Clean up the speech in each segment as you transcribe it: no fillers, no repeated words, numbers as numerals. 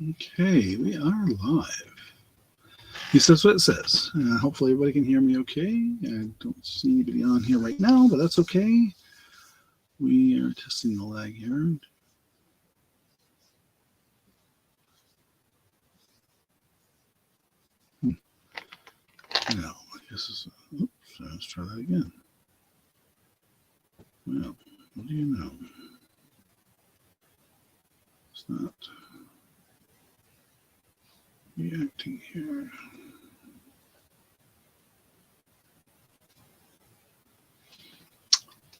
Okay, we are live. At least that's what it says. Hopefully everybody can hear me okay. I don't see anybody on here right now, but that's okay. We are testing the lag here. Well, I guess it's, oops, let's try that again. Well, what do you know? It's not reacting here.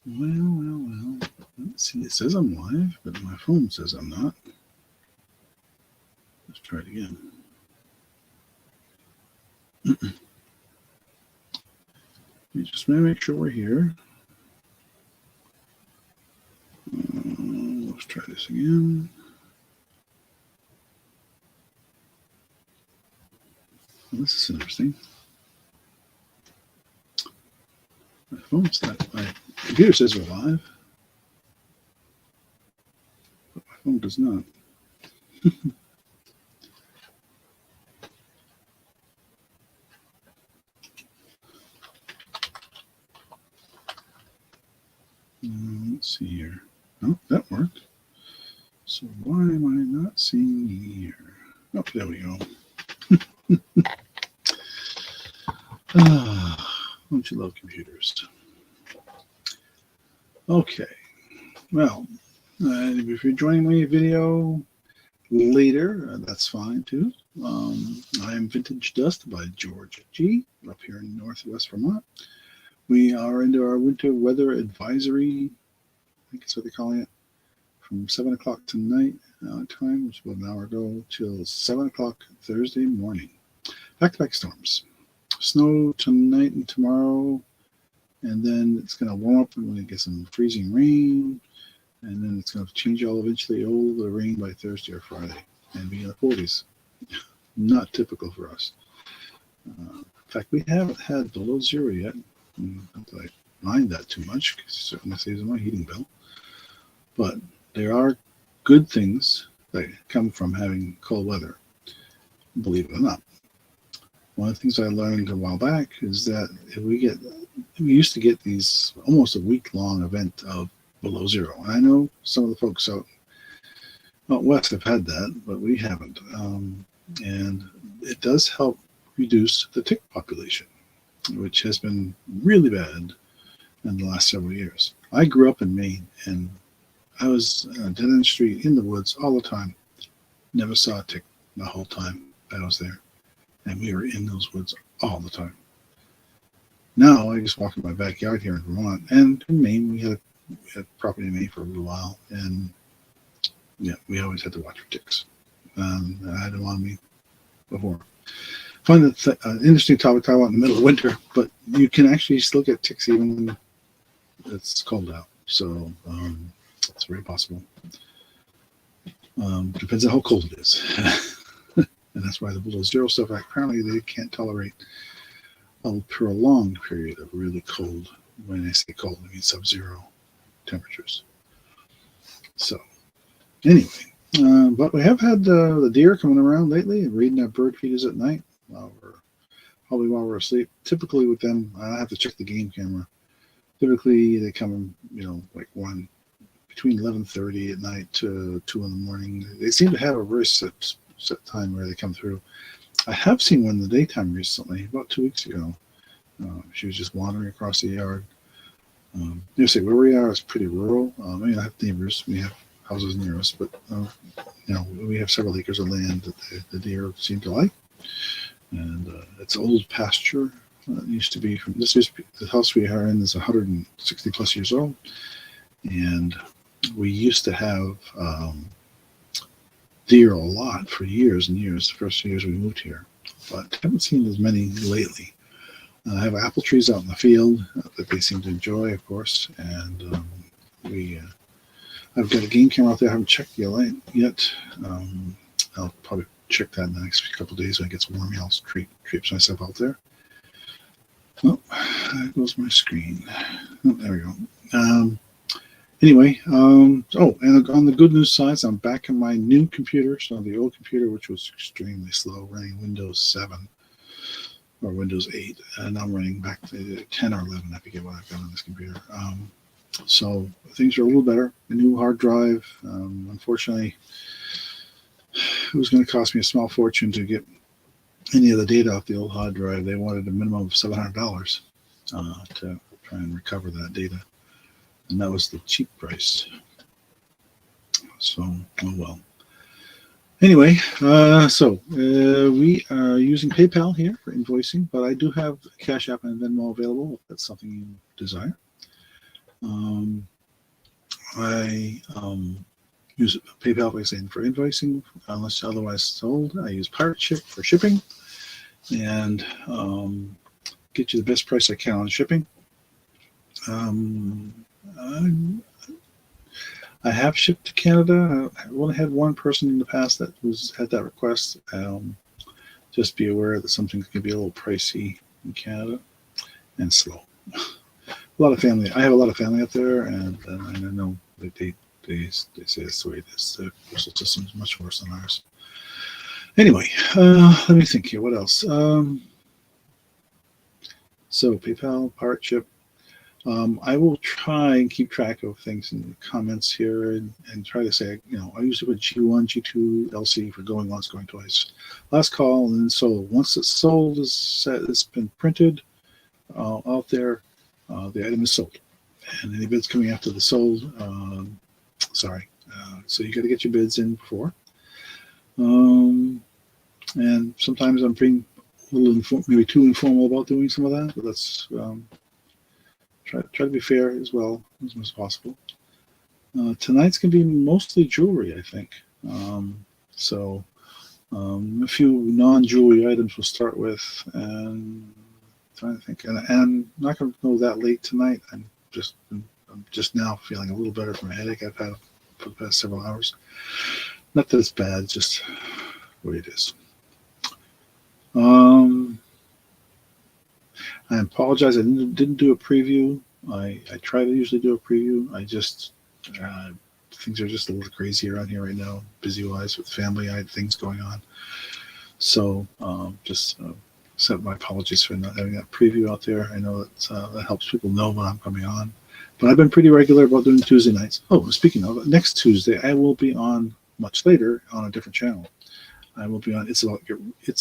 Well. Let's see, it says I'm live, but my phone says I'm not. Let's try it again. We just want to make sure we're here. Let's try this again. Well, this is interesting. My my computer says we're live, but my phone does not. Let's see here. Oh, that worked. So why am I not seeing you here? Oh, there we go. Don't you love computers? Okay. Well, if you're joining my video later, that's fine too. I am Vintage Dust by George G. up here in Northwest Vermont. We are into our winter weather advisory, I think that's what they're calling it, from 7 o'clock tonight time, which is about an hour ago, till 7 o'clock Thursday morning. Back-to-back storms. Snow tonight and tomorrow, and then it's going to warm up and we get some freezing rain, and then it's going to change all eventually all the rain by Thursday or Friday and be in the 40s. Not typical for us. In fact, we haven't had below zero yet. Not that I mind that too much, because it certainly saves on my heating bill. But there are good things that come from having cold weather, believe it or not. One of the things I learned a while back is that we used to get these almost a week-long event of below zero. And I know some of the folks out west have had that, but we haven't. And it does help reduce the tick population, which has been really bad in the last several years. I grew up in Maine, and I was on a dead-end street in the woods all the time. Never saw a tick the whole time I was there. And we were in those woods all the time. Now I just walk in my backyard here in Vermont, and in Maine we had property in Maine for a little while, and yeah, we always had to watch for ticks. I had them on me before. I find it interesting topic to talk about in the middle of winter, but you can actually still get ticks even when it's cold out. So it's very possible. Depends on how cold it is. And that's why the below zero stuff, apparently they can't tolerate a prolonged period of really cold. When I say cold, I mean sub-zero temperatures. So anyway, but we have had the deer coming around lately, reading our bird feeders at night while we're asleep. Typically with them, I have to check the game camera. Typically they come, like between 11:30 at night to 2 in the morning. They seem to have a very set time where they come through. I have seen one in the daytime recently, about 2 weeks ago. She was just wandering across the yard. Where we are is pretty rural. I mean, I have neighbors. We have houses near us, but we have several acres of land that the deer seem to like. And it's old pasture. It used to be the house we are in is 160 plus years old, and we used to have deer a lot for years and years, the first years we moved here, but haven't seen as many lately. I have apple trees out in the field that they seem to enjoy, of course, and I've got a game camera out there. I haven't checked the light yet. I'll probably check that in the next couple of days when it gets warm. I'll traipse myself out there. Oh, there goes my screen. Oh, there we go. Anyway, oh, and on the good news side, I'm back on my new computer. So the old computer, which was extremely slow, running Windows 7 or Windows 8, and I'm running back to 10 or 11. I forget what I've got on this computer. So things are a little better. A new hard drive. Unfortunately, it was going to cost me a small fortune to get any of the data off the old hard drive. They wanted a minimum of $700 to try and recover that data. And that was the cheap price. So, oh well. Anyway, we are using PayPal here for invoicing, but I do have Cash App and Venmo available if that's something you desire. I use PayPal for invoicing, unless otherwise told. I use Pirate Ship for shipping, and get you the best price I can on shipping. I have shipped to Canada. I've only had one person in the past that had that request. Just be aware that something can be a little pricey in Canada and slow. A lot of family. I have a lot of family up there, and I know that they say it's the way it is. The postal system is much worse than ours. Anyway, let me think here. What else? So PayPal, Pirate Ship. I will try and keep track of things in the comments here and try to say, I usually put G1, G2, LC for going once, going twice. Last call and then sold. Once it's sold, it's been printed out there, the item is sold. And any bids coming after the sold, so you got to get your bids in before. And sometimes I'm being a little maybe too informal about doing some of that, but that's try to be fair as well as much as possible. Tonight's gonna be mostly jewelry, I think. A few non-jewelry items we'll start with, and trying to think. And I'm not gonna go that late tonight. I'm just now feeling a little better from a headache I've had for the past several hours. Not that it's bad, just the way it is. I apologize. I didn't do a preview. I try to usually do a preview. I just things are just a little crazy around here right now, busy wise with family. I had things going on, so set my apologies for not having that preview out there. I know that helps people know when I'm coming on, but I've been pretty regular about doing Tuesday nights. Oh, speaking of, next Tuesday I will be on much later on a different channel. I will be on It's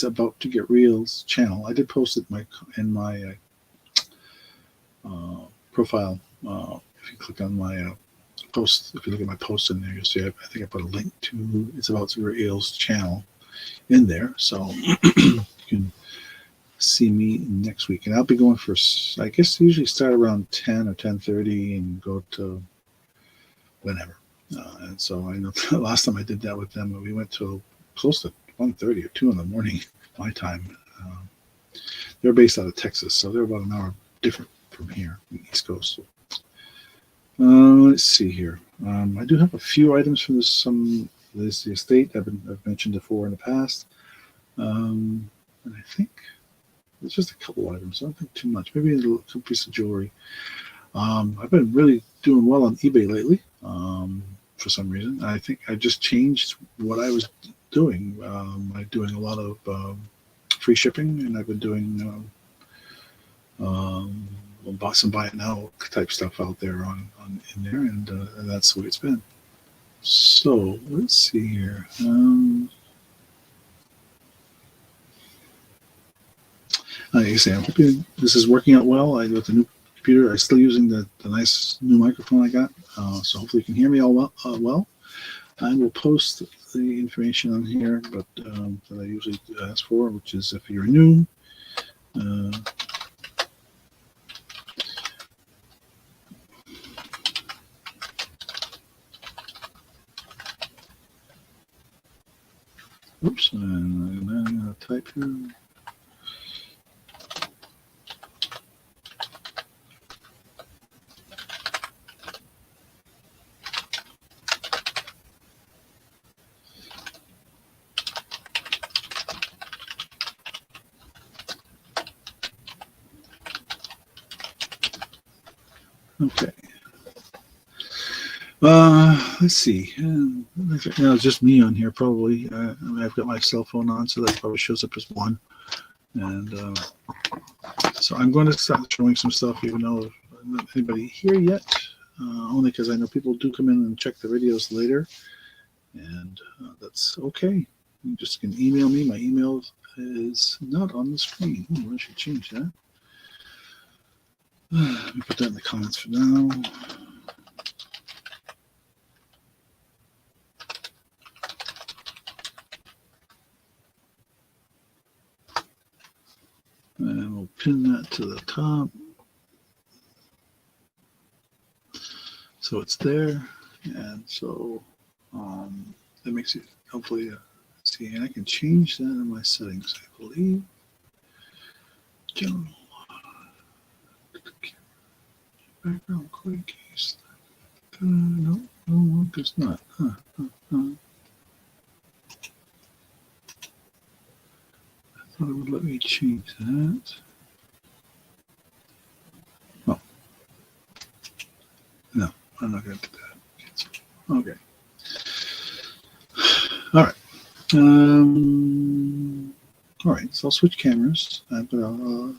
About to Get Real's channel. I did post it in my profile. If you click on my post, if you look at my post in there, you'll see I think I put a link to It's About to Get Real's channel in there, so you can see me next week. And I'll be going for, I guess, usually start around 10 or 10:30 and go to whenever. And so I know the last time I did that with them, we went to close to 1:30 or 2 in the morning, my time. They're based out of Texas, so they're about an hour different from here, the East Coast. Let's see here. I do have a few items from this estate I've mentioned before in the past, and I think it's just a couple items. I don't think too much. Maybe a little piece of jewelry. I've been really doing well on eBay lately. For some reason, I think I just changed what I was doing. I'm doing a lot of free shipping, and I've been doing some buy it now type stuff out there in there, and that's the way it's been. So let's see here. Like I say, I'm hoping this is working out well. With the new computer, I'm still using the nice new microphone I got, so hopefully you can hear me all well. I will post the information on here, but that I usually ask for, which is if you're new, oops, and I'm going to type here. Okay. Let's see. It's just me on here probably. I've got my cell phone on, so that probably shows up as one. And so I'm going to start showing some stuff, even though there's not anybody here yet. Only because I know people do come in and check the videos later, and that's okay. You just can email me. My email is not on the screen. I should change that. Let me put that in the comments for now. And we'll pin that to the top. So it's there. And so that makes it hopefully see, and I can change that in my settings, I believe. General. Background quick case. No, it's not. I thought it would let me change that. Oh. No, I'm not going to do that. Cancel. Okay. All right. All right, so I'll switch cameras. I've got a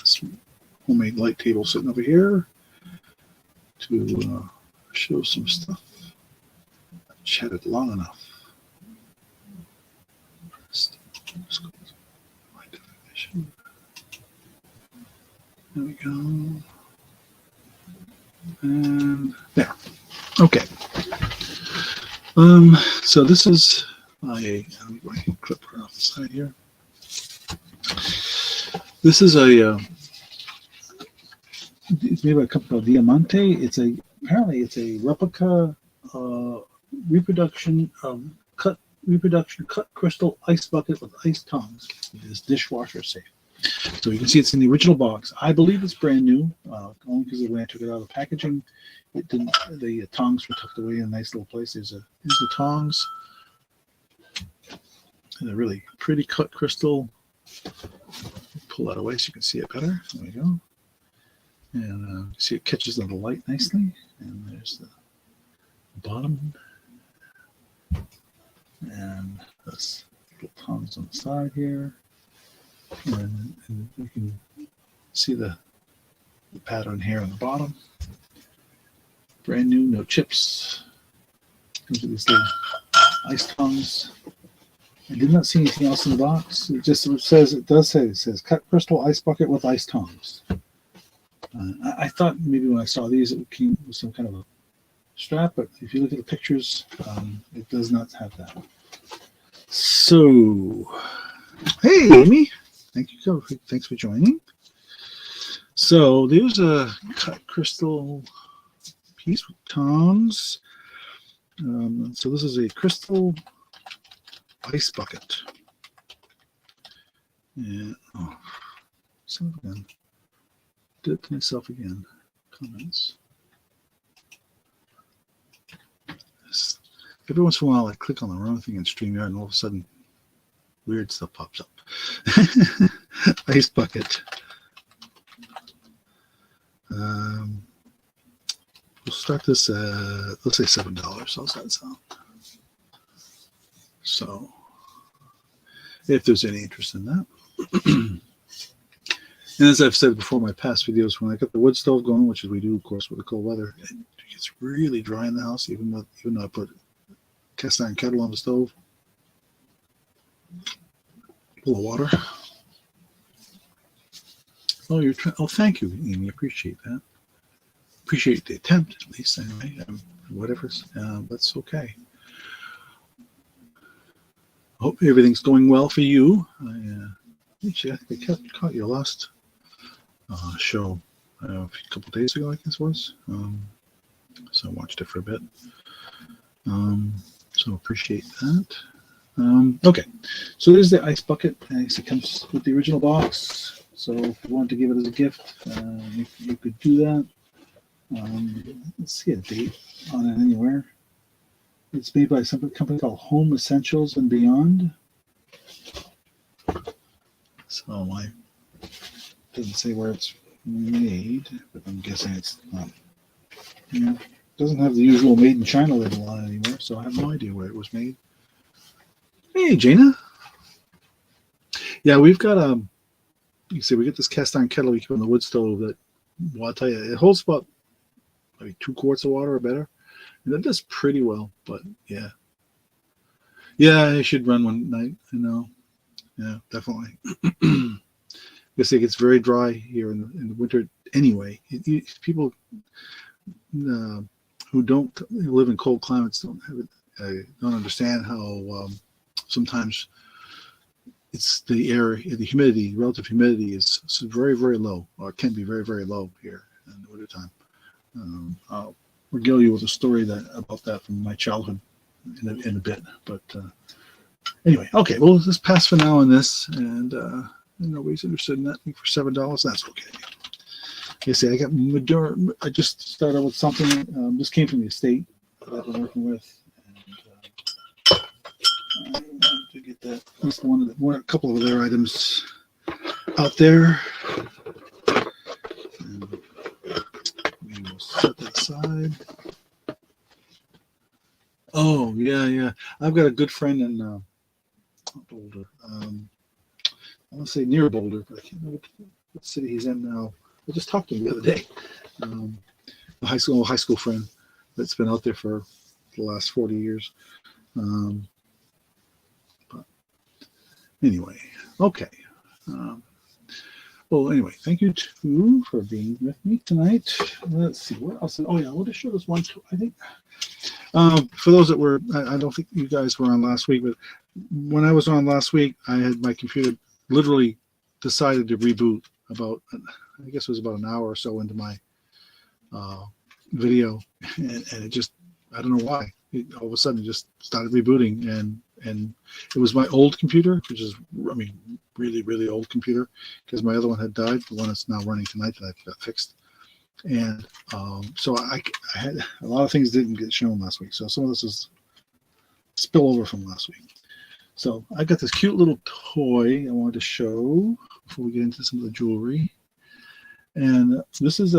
homemade light table sitting over here to show some stuff. I've chatted long enough. First, just go to my definition. There we go. And there. Okay. So this is my clip right off the side here. This is it's made by a company called Diamante. Apparently it's a replica reproduction cut crystal ice bucket with ice tongs. It is dishwasher safe. So you can see it's in the original box. I believe it's brand new, only because when I took it out of the packaging, it didn't. The tongs were tucked away in a nice little place. Here's the tongs. And a really pretty cut crystal. Pull that away so you can see it better. There we go. And see it catches on the light nicely. And there's the bottom. And this little tongs on the side here. And you can see the pattern here on the bottom. Brand new, no chips. Comes with these little ice tongs. I did not see anything else in the box. It says cut crystal ice bucket with ice tongs. I thought maybe when I saw these it came with some kind of a strap, but if you look at the pictures, it does not have that. So, hey Amy, thanks for joining. So there's a cut crystal piece with tongs. So this is a crystal ice bucket. And son of a gun. Did it to myself again. Comments. Every once in a while I click on the wrong thing in StreamYard and all of a sudden weird stuff pops up. Ice bucket. We'll start this at, let's say $7. How's that sound? So, if there's any interest in that. And as I've said before in my past videos, when I got the wood stove going, which is we do, of course, with the cold weather, it gets really dry in the house, even though I put a cast iron kettle on the stove. Full of water. Oh, thank you, Amy. Appreciate that. Appreciate the attempt, at least, anyway. Whatever, that's okay. Hope everything's going well for you. I think I caught your last show a couple days ago, I guess it was. So I watched it for a bit. So appreciate that. Okay, so there's the ice bucket. It comes with the original box. So if you want to give it as a gift, you could do that. Let's see a date on it anywhere. It's made by a company called Home Essentials and Beyond. So I didn't say where it's made, but I'm guessing it's not here. doesn't have the usual made in China label on it anymore, so I have no idea where it was made. Hey, Jaina. Yeah, we've got you can see we get this cast iron kettle we keep on the wood stove that, well, I'll tell you, it holds about maybe 2 quarts of water or better. And that does pretty well, but yeah. Yeah, I should run one night, you know. Yeah, definitely. Because it gets very dry here in the winter anyway. People who don't live in cold climates don't understand how sometimes it's the air, the humidity, relative humidity is very, very low, or it can be very, very low here in the wintertime. I'll regale you with a story about that from my childhood in a bit. But anyway, okay, well, let's pass for now on this, and nobody's interested in that for $7. That's okay. Like I say, I got Maduro. I just started with something. This came from the estate that I've been working with. I want to get that. That's a couple of their items out there. And we will set that aside. Oh, yeah. I've got a good friend in Boulder. I want to say near Boulder, but I can't remember what city he's in now. I just talked to him the other day. A high school friend that's been out there for the last 40 years. But anyway, okay. Well, anyway, thank you too for being with me tonight. Let's see what else. Oh yeah, I want to show this one too. I think for those that were, I don't think you guys were on last week, but when I was on last week, I had my computer literally decided to reboot about, I guess it was about an hour or so into my video, and it just, I don't know why. All of a sudden, it just started rebooting, and it was my old computer, which is, I mean, really, really old computer, because my other one had died, the one that's now running tonight that I've got fixed. And so I had a lot of things didn't get shown last week. So some of this is spillover from last week. So I got this cute little toy I wanted to show before we get into some of the jewelry. And this is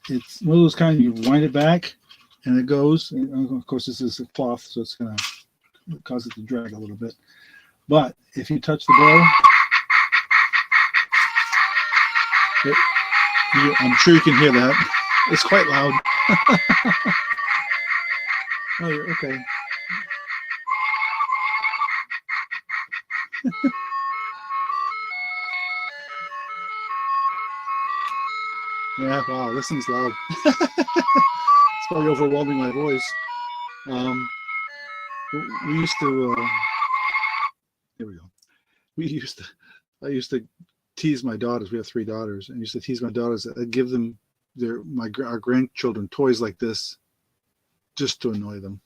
it's one of those kind you wind it back and it goes. And of course, this is a cloth, so it's going to cause it to drag a little bit. But if you touch the bow, I'm sure you can hear that. It's quite loud. Oh, okay. Yeah, wow, this thing's loud. It's probably overwhelming my voice. We used to, here we go. I used to tease my daughters. We have 3 daughters, and I used to tease my daughters. I'd give them our grandchildren toys like this just to annoy them.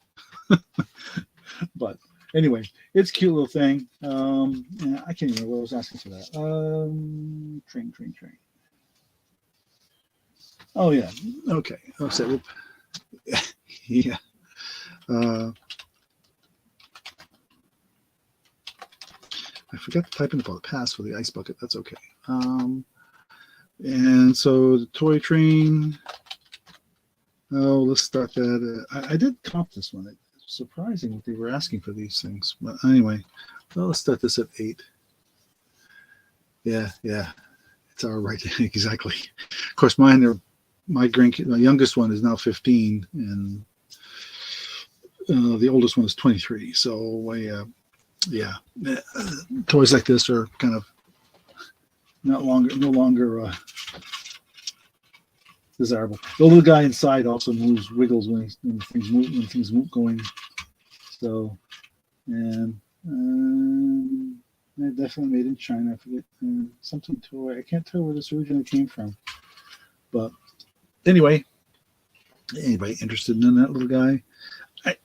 But anyway, it's a cute little thing. And I can't even remember what I was asking for that. Train. Oh yeah. Okay. I'll say, whoop. Yeah. I forgot to type in about the pass for the ice bucket. That's okay. And so the toy train. Oh, let's start that. I did comp this one. It's surprising what they were asking for these things. But anyway, well, let's start this at 8. Yeah. It's all right. Exactly. Of course, my youngest one is now 15, and the oldest one is 23. So yeah, toys like this are kind of no longer desirable. The little guy inside also wiggles when things move going. So, and definitely made in China. I forget something toy. I can't tell where this originally came from, but anyway, anybody interested in that little guy? And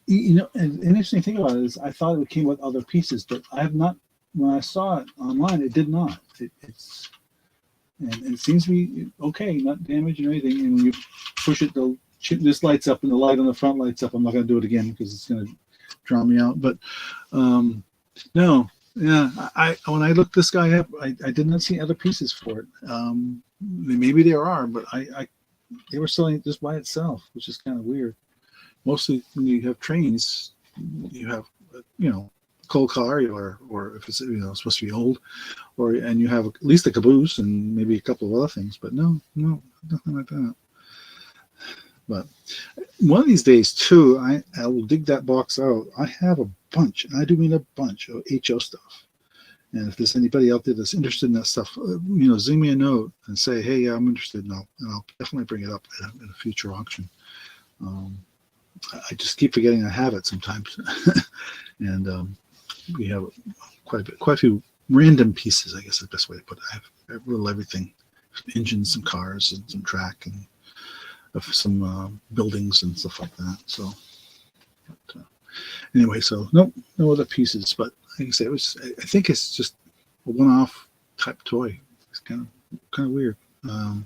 the interesting thing about it is I thought it came with other pieces, but I have not. When I saw it online, it did not. It's and it seems to be okay, not damaged or anything. And when you push it, this lights up, and the light on the front lights up. I'm not going to do it again because it's going to drown me out. But no, yeah. When I looked this guy up, I did not see other pieces for it. Maybe there are, but I they were selling it just by itself, which is kind of weird. Mostly when you have trains, you have, coal car, or if it's, supposed to be old, and you have at least a caboose and maybe a couple of other things, but no, nothing like that. But one of these days too, I will dig that box out. I have a bunch, and I do mean a bunch of HO stuff. And if there's anybody out there that's interested in that stuff, zing me a note and say, hey, yeah, I'm interested, and I'll definitely bring it up in a future auction. I just keep forgetting I have it sometimes, and we have quite a few random pieces, I guess is the best way to put it. I have a little everything, engines, some cars, and some track, and some buildings and stuff like that. So, anyway, so no other pieces, but like I say, I think it's just a one-off type toy. It's kind of weird. Like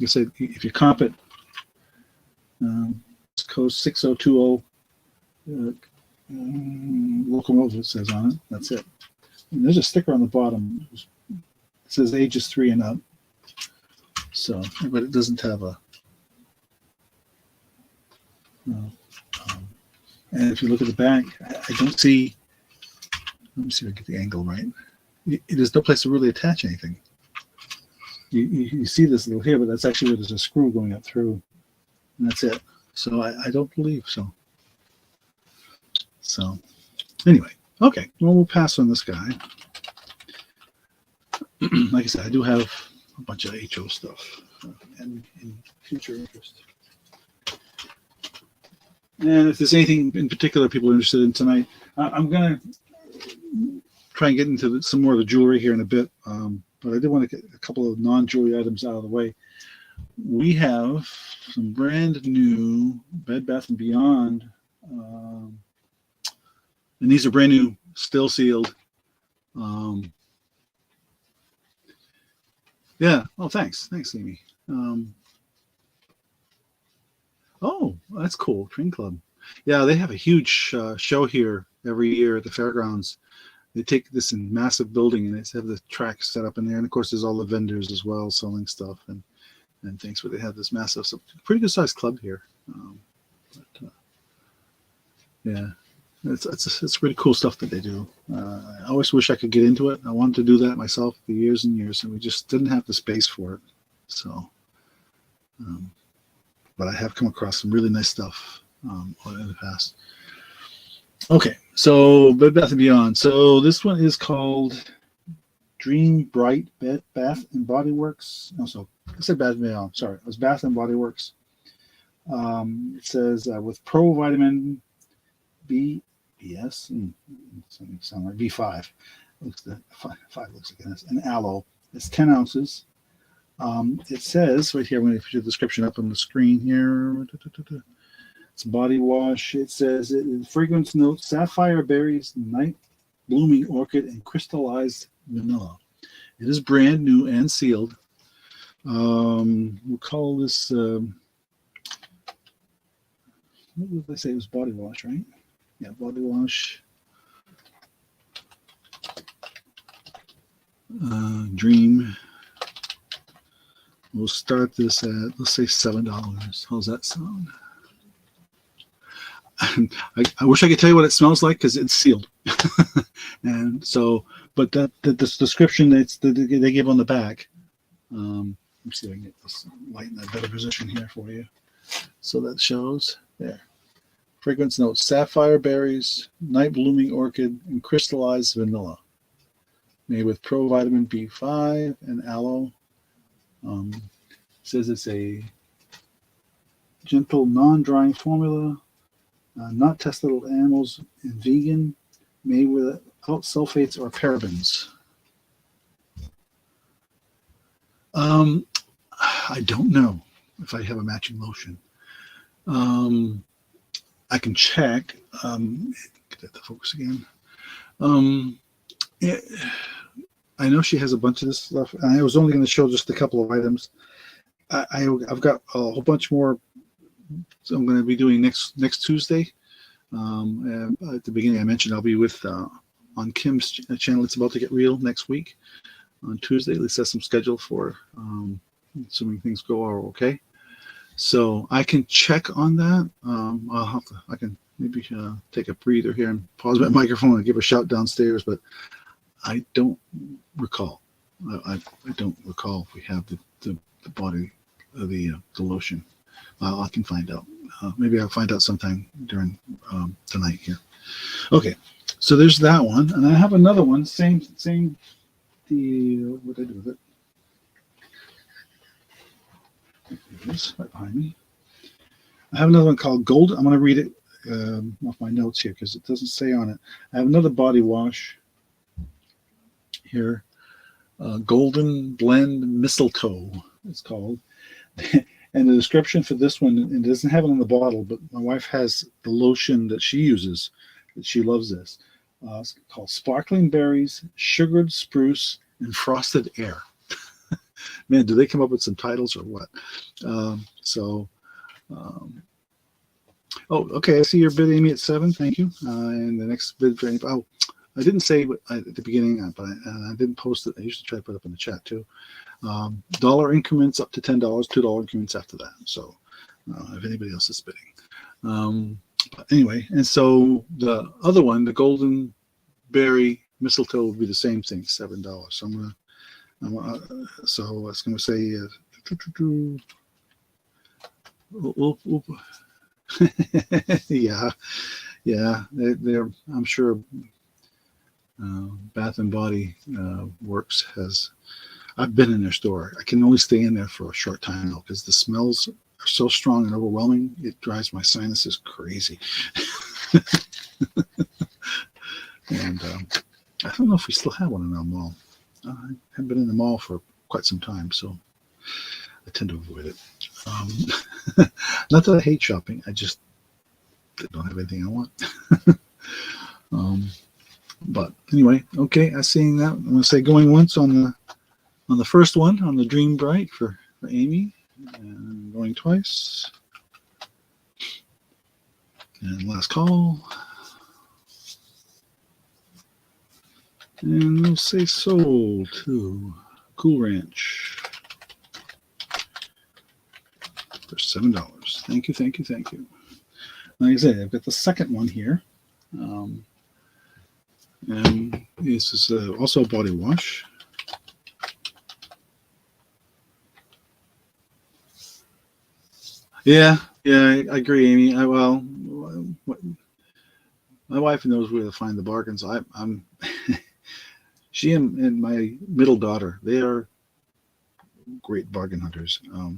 I said, if you comp it, it's code 6020 locomotive, it says on it. That's it. And there's a sticker on the bottom. It says ages 3 and up. So, but it doesn't have a. And if you look at the back, I don't see. Let me see if I get the angle right. There's no place to really attach anything. You see this little here, but that's actually where there's a screw going up through, and that's it. So I don't believe so. So anyway, okay. Well, we'll pass on this guy. Like I said, I do have a bunch of HO stuff and in future interest. And if there's anything in particular people are interested in tonight, I'm going to try and get into some more of the jewelry here in a bit. But I did want to get a couple of non-jewelry items out of the way. We have some brand new Bed Bath & Beyond. And these are brand new, still sealed. Yeah. Oh, thanks. Thanks, Amy. Oh, that's cool. Train Club. Yeah, they have a huge show here every year at the fairgrounds. They take this in massive building and they have the tracks set up in there. And of course, there's all the vendors as well selling stuff and things. But they have this massive, pretty good sized club here. Yeah, it's pretty cool stuff that they do. I always wish I could get into it. I wanted to do that myself for years and years, and we just didn't have the space for it. So. But I have come across some really nice stuff in the past. Okay, so Bed Bath & Beyond. So this one is called Dream Bright Bed Bath & Body Works. No, so I said Bath & Beyond. Sorry, it was Bath & Body Works. It says with Pro Vitamin B, BS, something sound like B5. Looks the 5 looks like this. And aloe. It's 10 ounces. It says right here, I'm going to put the description up on the screen here. It's body wash. It says fragrance notes: sapphire berries, night blooming orchid, and crystallized vanilla. It is brand new and sealed. We'll call this. What did I say? It was body wash, right? Yeah, body wash. Dream. We'll start this at, let's say, $7. How's that sound? I wish I could tell you what it smells like because it's sealed. And so, but this description they give on the back. Let me see if I can get this light in a better position here for you. So that shows there. Fragrance notes: sapphire berries, night blooming orchid, and crystallized vanilla. Made with Pro Vitamin B5 and aloe. Says it's a gentle, non-drying formula, not tested on animals, and vegan, made without sulfates or parabens. I don't know if I have a matching lotion. I can check. Get that to focus again. I know she has a bunch of this stuff. I was only going to show just a couple of items. I've got a whole bunch more. So I'm going to be doing next Tuesday. At the beginning, I mentioned I'll be with on Kim's channel. It's About to Get Real next week on Tuesday. At least that's some schedule for, assuming things go all okay. So I can check on that. I can maybe take a breather here and pause my microphone and give a shout downstairs, but I don't recall. I don't recall if we have the body, the lotion. I can find out. Maybe I'll find out sometime during tonight here. Okay, so there's that one, and I have another one. Same. What did I do with it? It's right behind me. I have another one called Gold. I'm going to read it off my notes here because it doesn't say on it. I have another body wash here. Golden Blend Mistletoe, it's called. And the description for this one, it doesn't have it on the bottle, but my wife has the lotion that she uses, that she loves this. It's called Sparkling Berries, Sugared Spruce, and Frosted Air. Man, do they come up with some titles or what? Oh, okay, I see your bid, Amy, at 7. Thank you. And the next bid for anybody. Oh, I didn't say at the beginning, but I didn't post it. I usually try to put it up in the chat too. Dollar increments up to $10, $2 increments after that. So if anybody else is bidding. But anyway, and so the other one, the Golden Berry Mistletoe, would be the same thing, $7. So so I was going to say, yeah, they're I'm sure Bath and Body Works has. I've been in their store. I can only stay in there for a short time though, because the smells are so strong and overwhelming. It drives my sinuses crazy. And I don't know if we still have one in our mall. I haven't been in the mall for quite some time, so I tend to avoid it. Not that I hate shopping. I just don't have anything I want. But anyway, okay, I seen that. I'm gonna say going once on the first one, on the Dream Bright for Amy, and going twice. And last call. And we'll say sold to Cool Ranch for $7. Thank you, thank you, thank you. Like I said, I've got the second one here. And this is also a body wash. Yeah, I agree, Amy. Well, my wife knows where to find the bargains. I'm she and my middle daughter, they are great bargain hunters. Oh,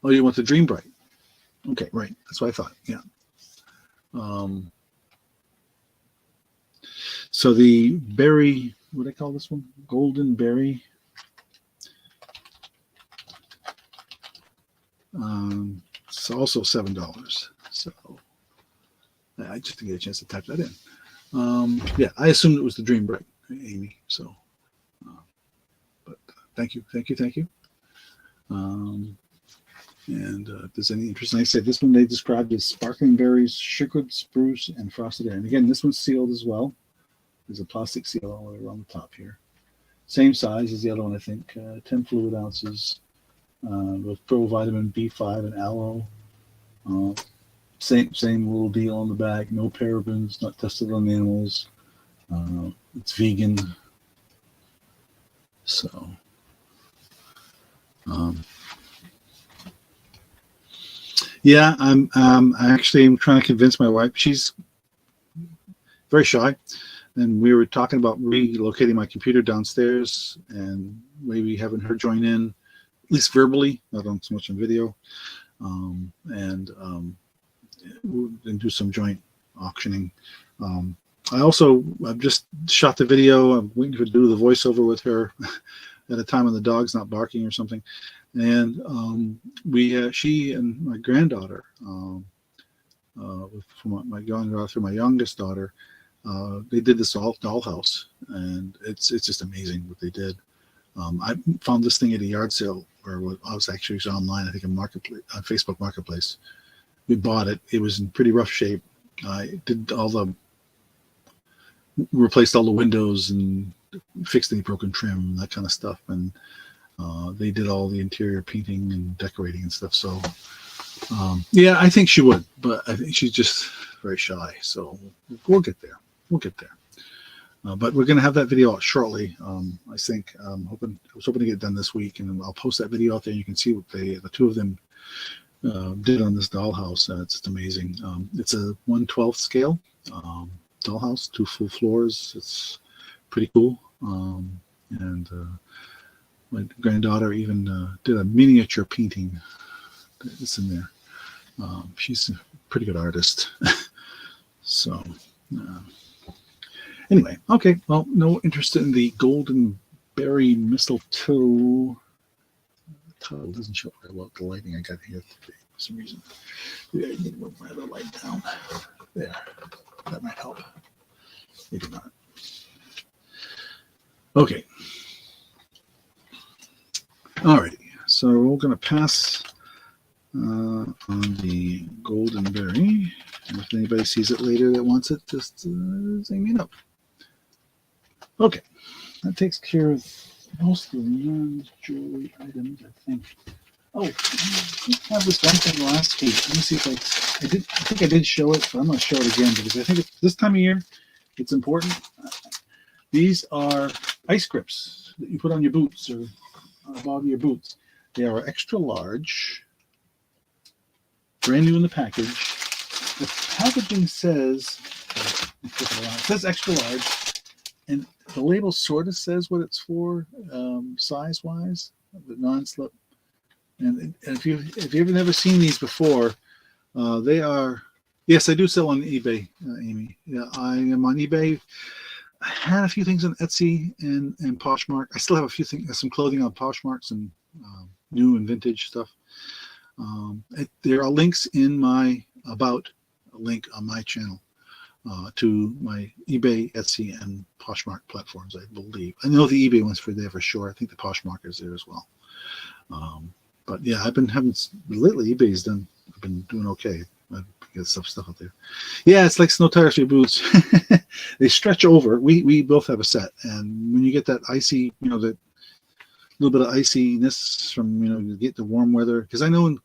you want the Dream Bright? Okay, right. That's what I thought. Yeah. So the berry, what do I call this one? Golden Berry. It's also $7. So I just didn't get a chance to type that in. Yeah, I assumed it was the Dream Bright, Amy. So, but thank you. And if there's any interest, like I said, this one they described as Sparkling Berries, Sugared Spruce, and Frosted Air. And again, this one's sealed as well. There's a plastic seal all the way around the top here. Same size as the other one, I think. 10 fluid ounces with Pro Vitamin B5 and aloe. Same little deal on the bag. No parabens, not tested on animals. It's vegan. So, yeah, I'm actually trying to convince my wife. She's very shy, and we were talking about relocating my computer downstairs and maybe having her join in, at least verbally, not on so much on video, and do some joint auctioning. I've just shot the video. I'm waiting to do the voiceover with her at a time when the dog's not barking or something. And she and my granddaughter, from my granddaughter through my youngest daughter, they did this dollhouse, and it's just amazing what they did. I found this thing at a yard sale, or I was actually online, I think on Facebook Marketplace. We bought it. It was in pretty rough shape. I did replaced all the windows and fixed any broken trim, that kind of stuff. And They did all the interior painting and decorating and stuff. So yeah, I think she would, but I think she's just very shy. So we'll get there. We'll get there. But we're going to have that video out shortly. I think I was hoping to get it done this week, and I'll post that video out there. You can see what the two of them did on this dollhouse. It's amazing. It's a 1/12 scale dollhouse, 2 full floors. It's pretty cool. And my granddaughter even did a miniature painting. It's in there. She's a pretty good artist. So anyway, okay. Well, no interest in the golden berry mistletoe. The title doesn't show very well. The lighting I got here today for some reason. Maybe I need to move my other light down. There. That might help. Maybe not. Okay. Alrighty. So we're going to pass on the golden berry. And if anybody sees it later that wants it, just zing me up. Okay. That takes care of most of the non-jewelry items, I think. Oh, I have this one thing last week. Let me see if I think I did show it, but I'm going to show it again because I think this time of year it's important. These are ice grips that you put on your boots or on the bottom of your boots. They are extra large, brand new in the package. The packaging says, it says extra large, and the label sort of says what it's for, size-wise, the non-slip. And if you've never seen these before, they are. Yes, I do sell on eBay, Amy. Yeah, I am on eBay. I had a few things on Etsy and Poshmark. I still have a few things, some clothing on Poshmark, some new and vintage stuff. There are links in my about link on my channel to my eBay, Etsy, and Poshmark platforms. I believe. I know the eBay one's there for sure. I think the Poshmark is there as well. But yeah, I've been having lately. eBay's done. I've been doing okay. I get stuff out there. Yeah, it's like snow tires for your boots. They stretch over. We both have a set, and when you get that icy, that little bit of iciness from you get the warm weather. Because I know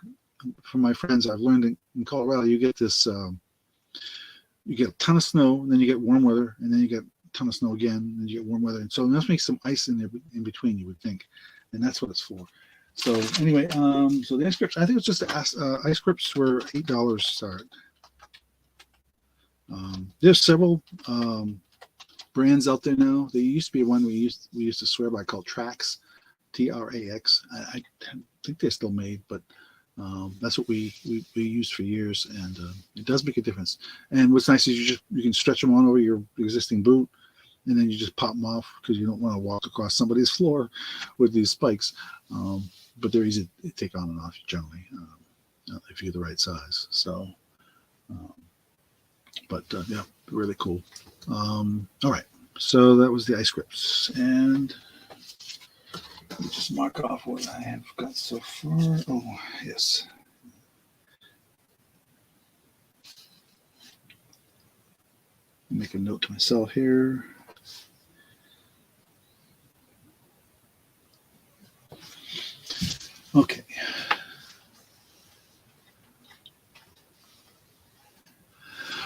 from my friends, I've learned in Colorado, you get this. You get a ton of snow, and then you get warm weather, and then you get a ton of snow again, and you get warm weather, and so it must make some ice in there in between. You would think, and that's what it's for. So anyway, so the ice grips, I think it's just ice grips were $8 start. There's several brands out there now. There used to be one we used to swear by called Trax, Trax. I think they're still made, but that's what we used for years, and it does make a difference. And what's nice is you can stretch them on over your existing boot, and then you just pop them off because you don't want to walk across somebody's floor with these spikes. But they're easy to take on and off generally if you're the right size. So, yeah, really cool. All right, so that was the ice grips, and let me just mark off what I have got so far. Oh, yes. Make a note to myself here. Okay.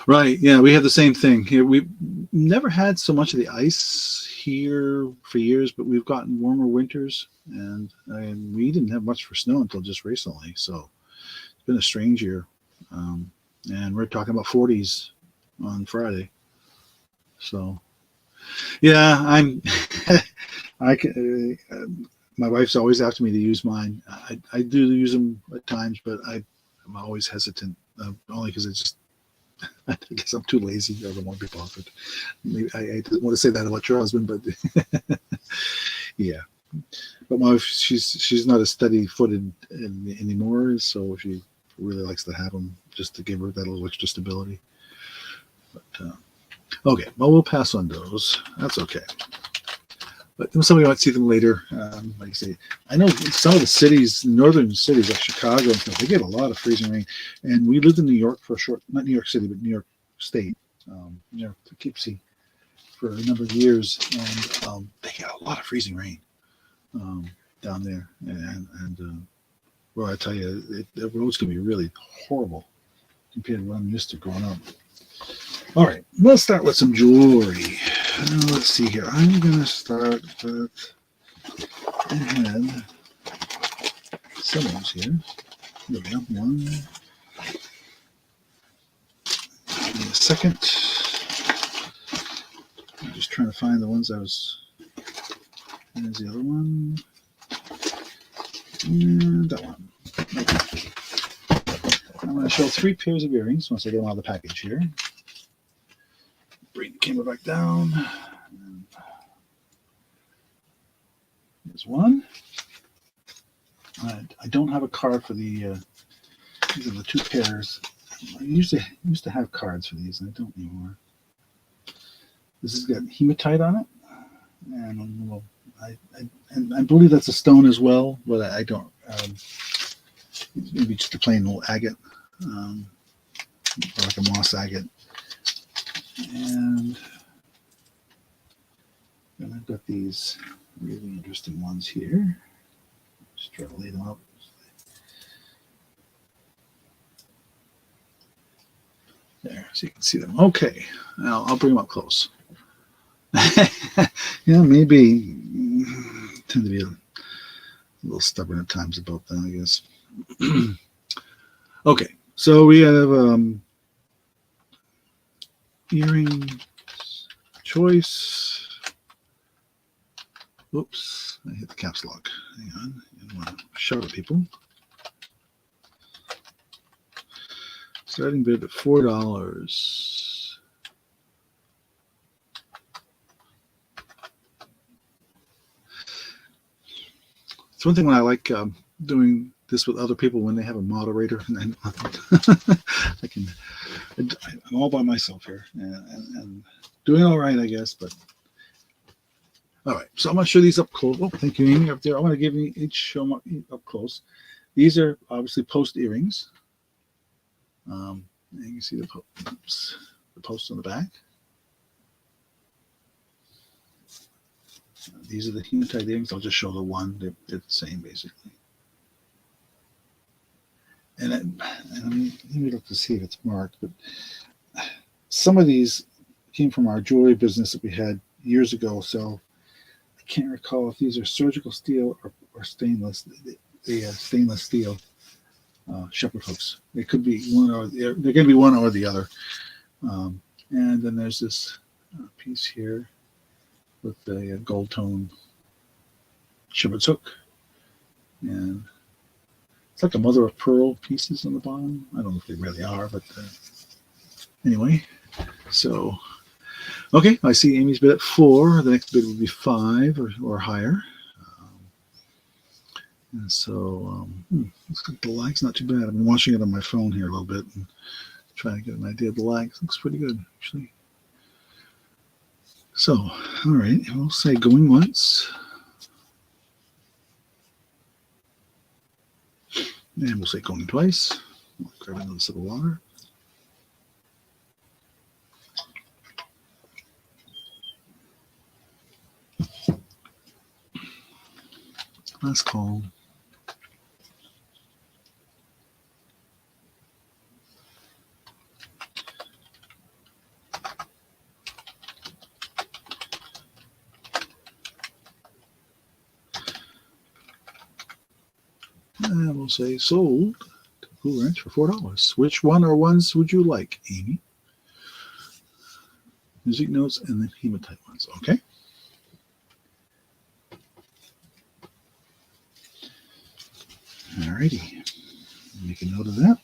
Right. Yeah, we have the same thing here. We've never had so much of the ice here for years, but we've gotten warmer winters, and we didn't have much for snow until just recently. So it's been a strange year. And we're talking about 40s on Friday. So, yeah, my wife's always after me to use mine. I do use them at times, but I'm always hesitant, only because I guess I'm too lazy. I don't want to be bothered. Maybe I didn't want to say that about your husband, but yeah. But my wife, she's not as steady-footed anymore, so she really likes to have them just to give her that little extra stability. But okay, well, we'll pass on those. That's okay. But somebody might see them later. Like I say, I know some of the cities, northern cities like Chicago and stuff, they get a lot of freezing rain. And we lived in New York for not New York City, but New York State, near Poughkeepsie for a number of years. And they get a lot of freezing rain. down there, and well, I tell you, the roads can be really horrible compared to what I'm used to growing up. All right, we'll start with some jewelry. Let's see here. I'm gonna start with. I had some of those here. Here we go. One. Give me a second. I'm just trying to find the ones I was. There's the other one. And that one. Okay. I'm going to show 3 pairs of earrings once I get them out of the package here. Bring the camera back down. Here's one. I don't have a card for the. These are the 2 pairs. I used to have cards for these, and I don't anymore. This has got hematite on it, and well, I believe that's a stone as well, but I don't. Maybe just a plain old agate, or like a moss agate. And then I've got these really interesting ones here. Just try to lay them out. There, so you can see them. Okay, now I'll bring them up close. Yeah, maybe tend to be a little stubborn at times about that, I guess. Okay, so we have earring choice. Oops, I hit the caps lock. Hang on, I want to shout at people. Starting bid at $4. It's one thing when I like doing this with other people when they have a moderator, and I'm all by myself here and doing all right, I guess. But all right, so I'm gonna show these up close. Oh, thank you, Amy, up there. I want to give you each show them up close. These are obviously post earrings. You can see the post on the back. These are the hematite earrings. I'll just show the one. They're the same, basically. And let me look to see if it's marked. But some of these came from our jewelry business that we had years ago. So I can't recall if these are surgical steel or stainless. The stainless steel shepherd hooks. They could be one or they're going to be one or the other. And then there's this piece here with the gold tone shepherd's hook, and it's like a mother of pearl pieces on the bottom. I don't know if they really are, but anyway. So okay, I see Amy's bid at 4. The next bid would be 5 or higher. And so looks like the lag's not too bad. I've been watching it on my phone here a little bit and trying to get an idea of the lag. It looks pretty good, actually. So, all right, we'll say going once. And we'll say going twice. We'll grab another sip of water. Last call. And we'll say sold to Cool Ranch for $4. Which one or ones would you like, Amy? Music notes and the hematite ones. Okay. Alrighty. Make a note of that.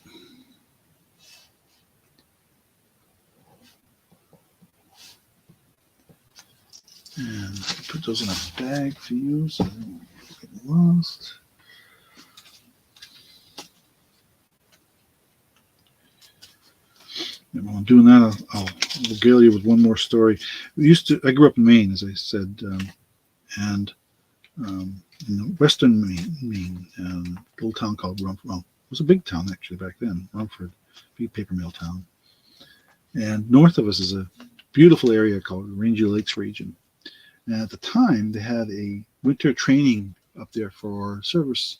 And put those in a bag for you so they don't get lost. And while I'm doing that, I'll regale you with one more story. I grew up in Maine, as I said, and in western Maine, a little town called Rumford. Well, it was a big town actually back then, Rumford, big paper mill town. And north of us is a beautiful area called the Ranger Lakes region. And at the time, they had a winter training up there for service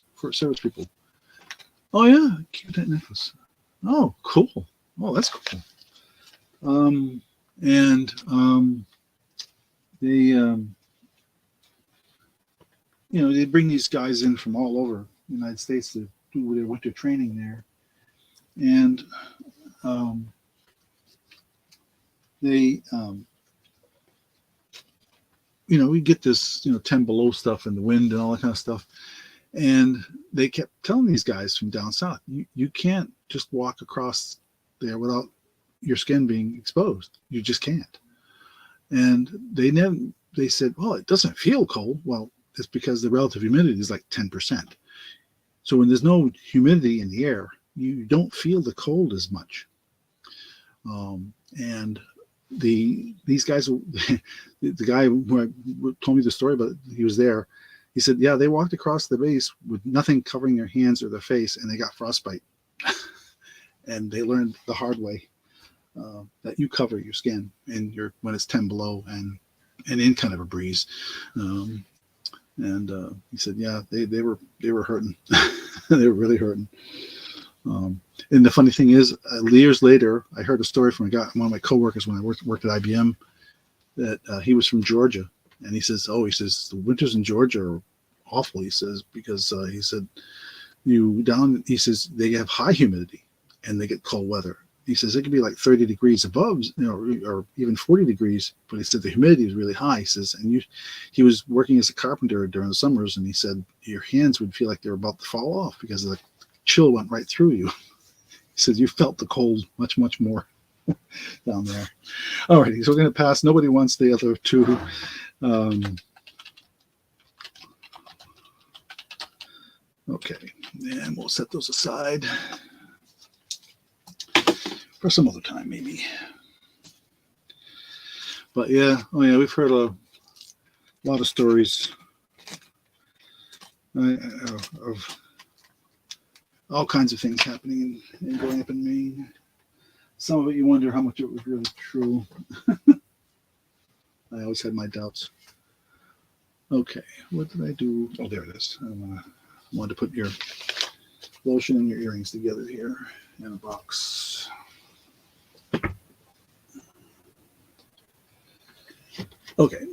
people. Oh yeah, keep that necklace. Oh, cool. Oh, that's cool. And they they bring these guys in from all over the United States to do their winter training there, and they we get this 10 below stuff and the wind and all that kind of stuff, and they kept telling these guys from down south, you can't just walk across there without your skin being exposed. You just can't. And they said, well, it doesn't feel cold. Well, it's because the relative humidity is like 10%. So when there's no humidity in the air, you don't feel the cold as much. And these guys, the guy who told me the story, but he was there. He said, yeah, they walked across the base with nothing covering their hands or their face, and they got frostbite. And they learned the hard way that you cover your skin when it's 10 below and in kind of a breeze. He said, yeah, they were hurting. They were really hurting. And the funny thing is, years later, I heard a story from one of my coworkers when I worked at IBM, that he was from Georgia, and he says the winters in Georgia are awful. He says because he said he says they have high humidity and they get cold weather. He says it could be like 30 degrees above, or even 40 degrees, but he said the humidity is really high. He says, and he was working as a carpenter during the summers, and he said your hands would feel like they were about to fall off because the chill went right through you. He said you felt the cold much, much more down there. All righty, so we're going to pass. Nobody wants the other two. Okay, and we'll set those aside for some other time, maybe. But yeah, we've heard a lot of stories of all kinds of things happening and going up in Maine. Some of it you wonder how much it was really true. I always had my doubts. Okay, what did I do? Oh, there it is. I wanted to put your lotion and your earrings together here in a box. Okay.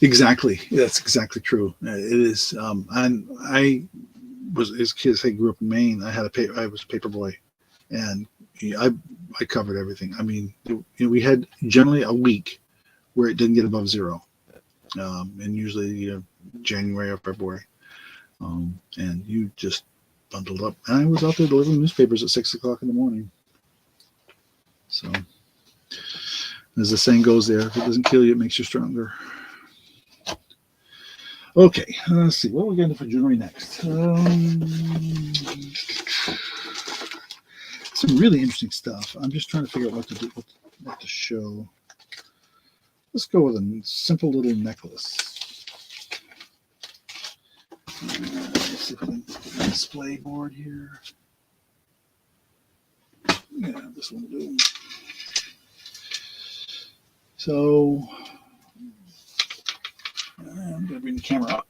Exactly. That's exactly true. It is. And I was, as kids, I grew up in Maine. I was a paper boy, and I covered everything. I mean, we had generally a week where it didn't get above zero, and usually January or February, and you just bundled up. And I was out there delivering newspapers at 6 o'clock in the morning. So, as the saying goes, there, if it doesn't kill you, it makes you stronger. Okay, let's see. What are we going to do for jewelry next? Some really interesting stuff. I'm just trying to figure out what to do, what to show. Let's go with a simple little necklace. Let's see if I can put a display board here. Yeah, this one will do. So I'm going to bring the camera up.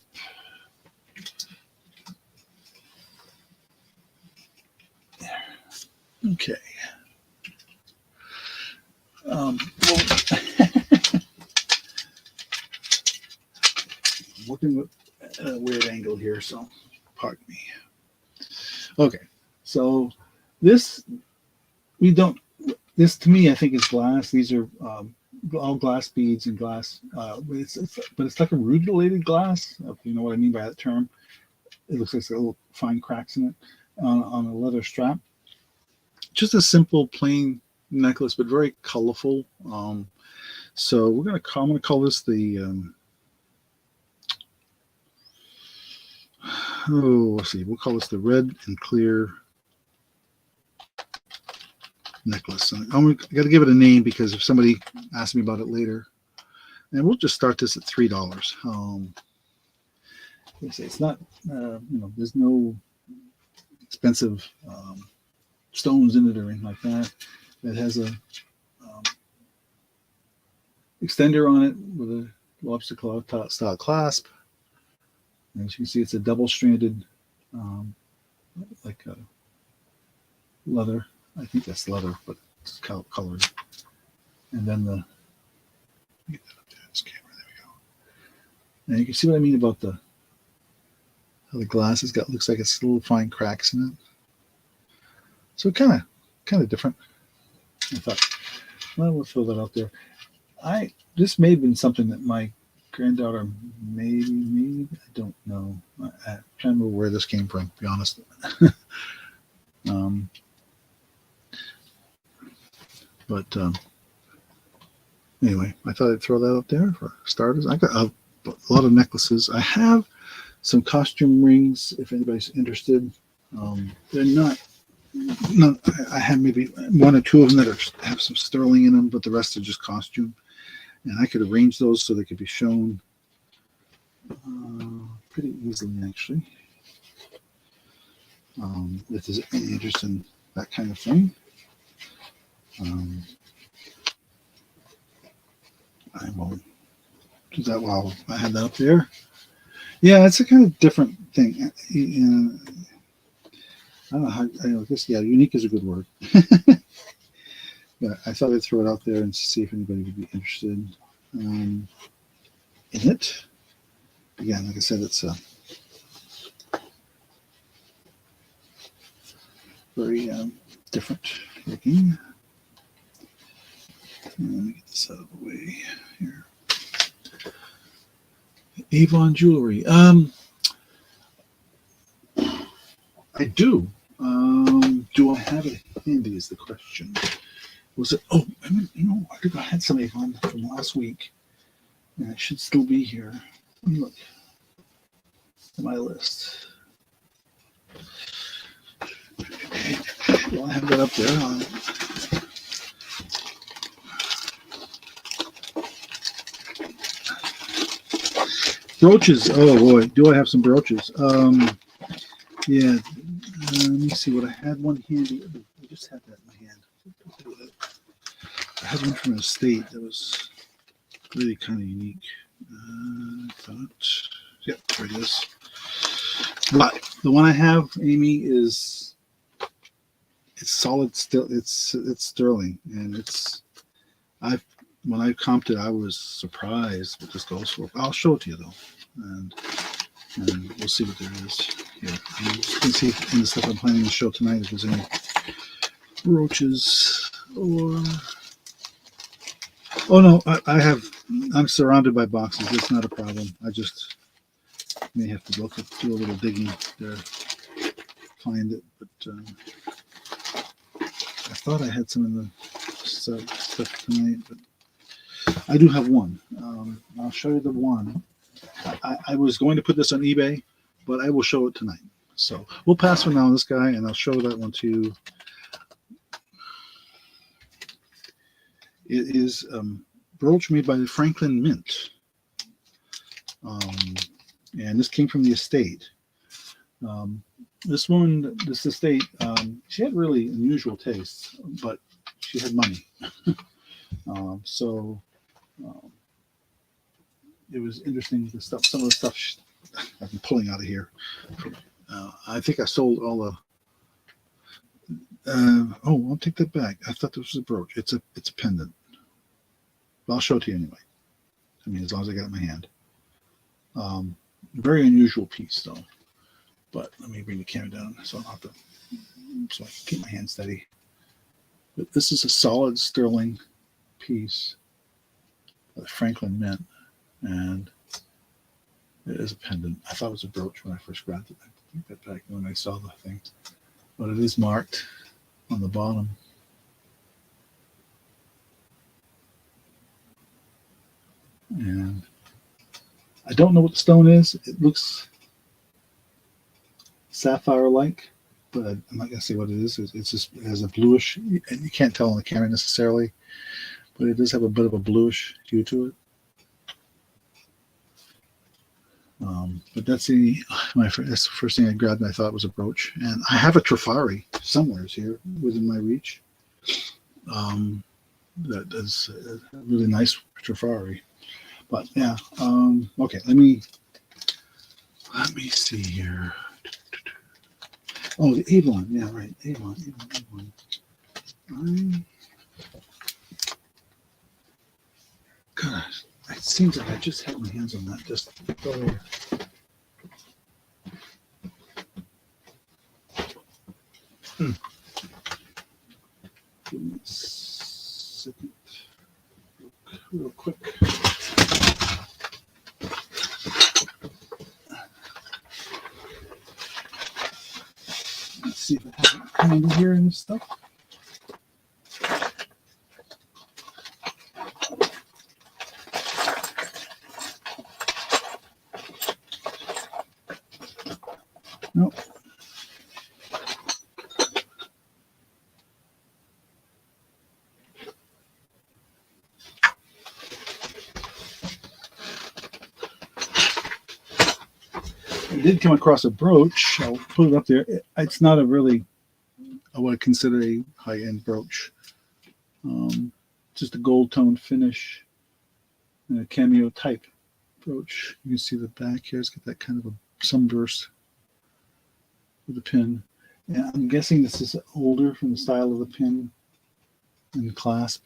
There. Okay. Working with a weird angle here, so pardon me. Okay, so this to me, I think is glass. These are all glass beads and glass, but it's like a rutilated glass, if you know what I mean by that term. It looks like there's little fine cracks in it on a leather strap. Just a simple, plain necklace, but very colorful. So I'm gonna call this the let's see, we'll call this the red and clear necklace. I got to give it a name because if somebody asks me about it later, and we'll just start this at $3. It's not, there's no expensive stones in it or anything like that. It has a extender on it with a lobster claw style clasp. And as you can see, it's a double-stranded, like a leather. I think that's leather, but it's colored. And then get that up there, this camera. There we go. And you can see what I mean about how the glass has got, looks like it's little fine cracks in it. So kind of different. I thought, well, we'll throw that out there. This may have been something that my granddaughter maybe, I don't know. I'm trying to remember where this came from, to be honest. But anyway, I thought I'd throw that out there for starters. I got a lot of necklaces. I have some costume rings if anybody's interested. They're not, I have maybe one or two of them that have some sterling in them, but the rest are just costume. And I could arrange those so they could be shown pretty easily, actually. If there's any interest in that kind of thing. I will do that while I have that up there. Yeah, it's a kind of different thing. I don't know how, I guess, yeah, unique is a good word. But I thought I'd throw it out there and see if anybody would be interested in it. Again, like I said, it's a very different looking. Let me get this out of the way here. Avon jewelry. I do. Do I have it handy is the question. Was it? Oh, I mean, I think I had some Avon from last week, and it should still be here. Let me look at my list. Well, I have that up there. Brooches. Oh boy, do I have some brooches? Yeah. Let me see what I had. One handy. I just had that in my hand. I had one from an estate that was really kind of unique. I thought, yep, there it is. But the one I have, Amy, it's solid. Still, it's sterling, and when I comped it, I was surprised what this goes for. I'll show it to you though, and we'll see what there is here. And you can see in the stuff I'm planning to show tonight if there's any brooches or. Oh no, I'm surrounded by boxes. It's not a problem. I just may have to do a little digging there, find it. But I thought I had some in the stuff tonight, but I do have one. I'll show you the one. I was going to put this on eBay, but I will show it tonight. So we'll pass for now on this guy, and I'll show that one to you. It is brooch made by the Franklin Mint. And this came from the estate. This woman, this estate, she had really unusual tastes, but she had money. So it was interesting, some of the stuff I've been pulling out of here. I think I sold all the I'll take that back. I thought this was a brooch. It's a pendant. But I'll show it to you anyway. I mean, as long as I got it in my hand. Very unusual piece, though. But let me bring the camera down so I don't have to, so I can keep my hand steady. But this is a solid sterling piece of the Franklin Mint, and it is a pendant. I thought it was a brooch when I first grabbed it. I took that back when I saw the thing. But it is marked on the bottom. And I don't know what the stone is. It looks sapphire-like, but I'm not going to say what it is. It's just, it has a bluish, and you can't tell on the camera necessarily, but it does have a bit of a bluish hue to it. But that's that's the first thing I grabbed and I thought was a brooch. And I have a Trifari somewhere here within my reach. That is a really nice Trifari. But yeah, okay. Let me see here. Oh, the Avon. Yeah, right. Avon. Gosh, it seems like I just had my hands on that just earlier. Give me a second. Real quick. Let's see if I have it handy here and stuff. Nope. I did come across a brooch. I'll put it up there. It's not a really, I would consider a high-end brooch. Just a gold tone finish and a cameo type brooch. You can see the back here. It's got that kind of a sunburst with the pin. And I'm guessing this is older from the style of the pin and clasp.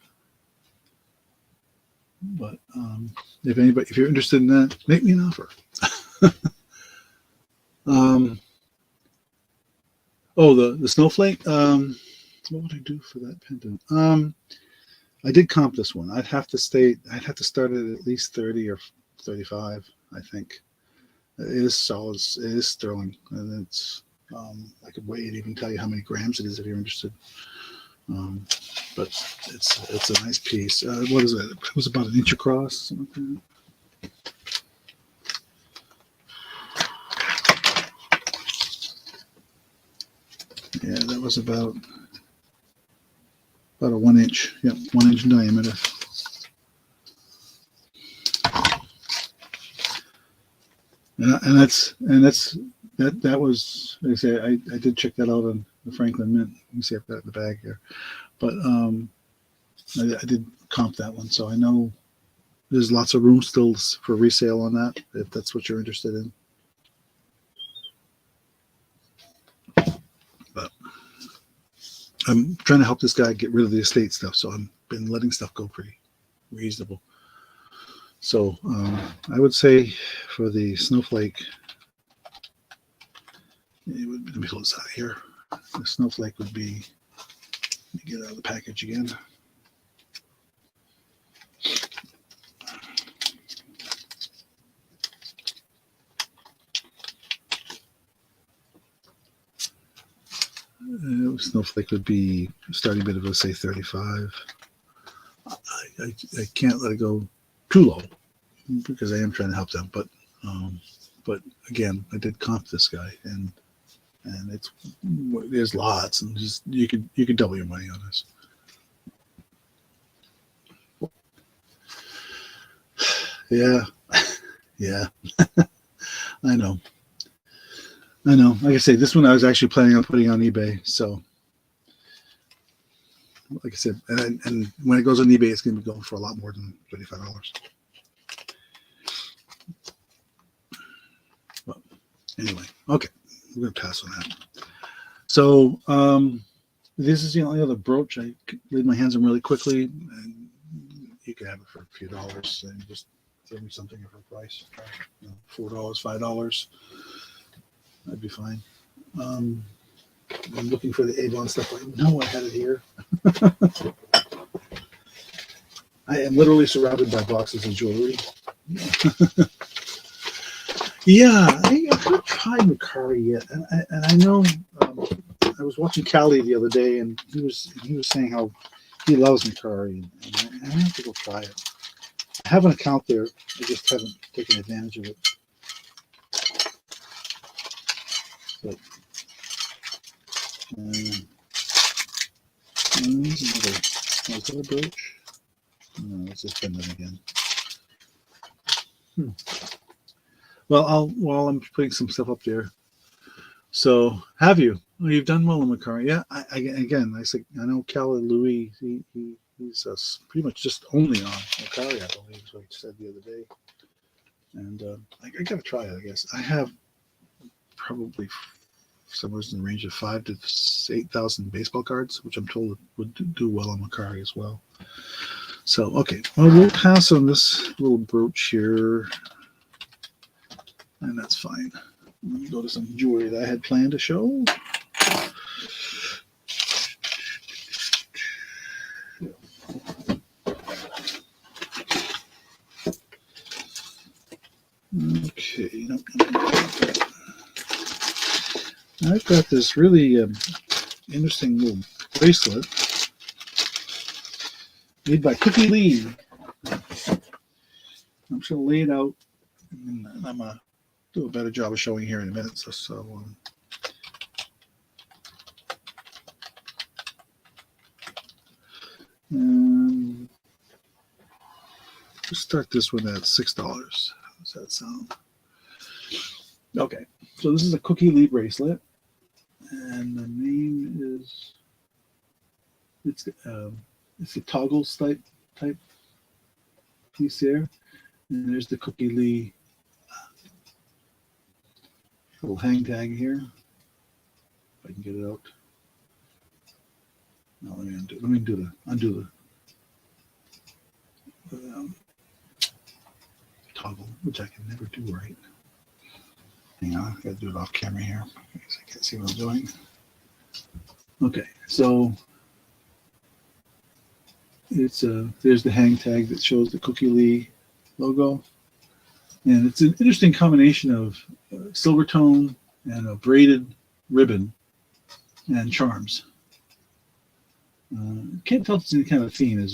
But if you're interested in that, make me an offer. The snowflake. What would I do for that pendant? I did comp this one. I'd have to start it at least 30 or 35. I think it is solid. It is sterling, and it's. I could weigh it, even tell you how many grams it is if you're interested. But it's a nice piece. What is it? It was about 1 inch across, something like that. Yeah, that was about a 1 inch. Yep, 1 inch in diameter. And that was, like I say, I did check that out on the Franklin Mint. You can see I've got it in the bag here. But I did comp that one, so I know there's lots of room still for resale on that, if that's what you're interested in. But I'm trying to help this guy get rid of the estate stuff, so I've been letting stuff go pretty reasonable. So I would say for the snowflake, let me pull this out of here. The snowflake would be, let me get out of the package again. Snowflake would be starting bid of, let's say, 35. I can't let it go too low because I am trying to help them. But again, I did comp this guy, and there's lots, and just you could double your money on this. Yeah, yeah. I know. Like I say, this one I was actually planning on putting on eBay. So, like I said, and when it goes on eBay, it's going to be going for a lot more than $35. But anyway, okay, we're going to pass on that. So, this is the only other brooch I laid my hands on really quickly, and you can have it for a few dollars and just throw me something for a price, $4, $5. That'd be fine. I'm looking for the Avon stuff. I know I had it here. I am literally surrounded by boxes of jewelry. Yeah, I haven't tried Macari yet, and I know I was watching Callie the other day, and he was saying how he loves Macari, and I have to go try it. I have an account there. I just haven't taken advantage of it. But there's another brooch. No, it's just pendant again. Well, while I'm putting some stuff up there. So, have you? Oh, you've done well in Macari. Yeah. I said I know Cal and Louis. He's He's pretty much just only on Okari, I believe, is what he said the other day. And I got to try it, I guess. I have probably somewhere in the range of 5,000 to 8,000 baseball cards, which I'm told would do well on Macari as well. So, okay, well, we'll pass on this little brooch here, and that's fine. Let me go to some jewelry that I had planned to show. Okay, I've got this really interesting little bracelet made by Cookie Lee. I'm just going to lay it out, and I'm going to do a better job of showing here in a minute. So let's start this one at $6. How does that sound? Okay, so this is a Cookie Lee bracelet, and the name is it's a toggle type piece there, and there's the Cookie Lee little hang tag here. If I can get it out. No, let me undo the toggle, which I can never do right. Hang on, I gotta do it off camera here because I can't see what I'm doing. Okay, so it's there's the hang tag that shows the Cookie Lee logo, and it's an interesting combination of silver tone and a braided ribbon and charms. Can't tell if it's any kind of theme. It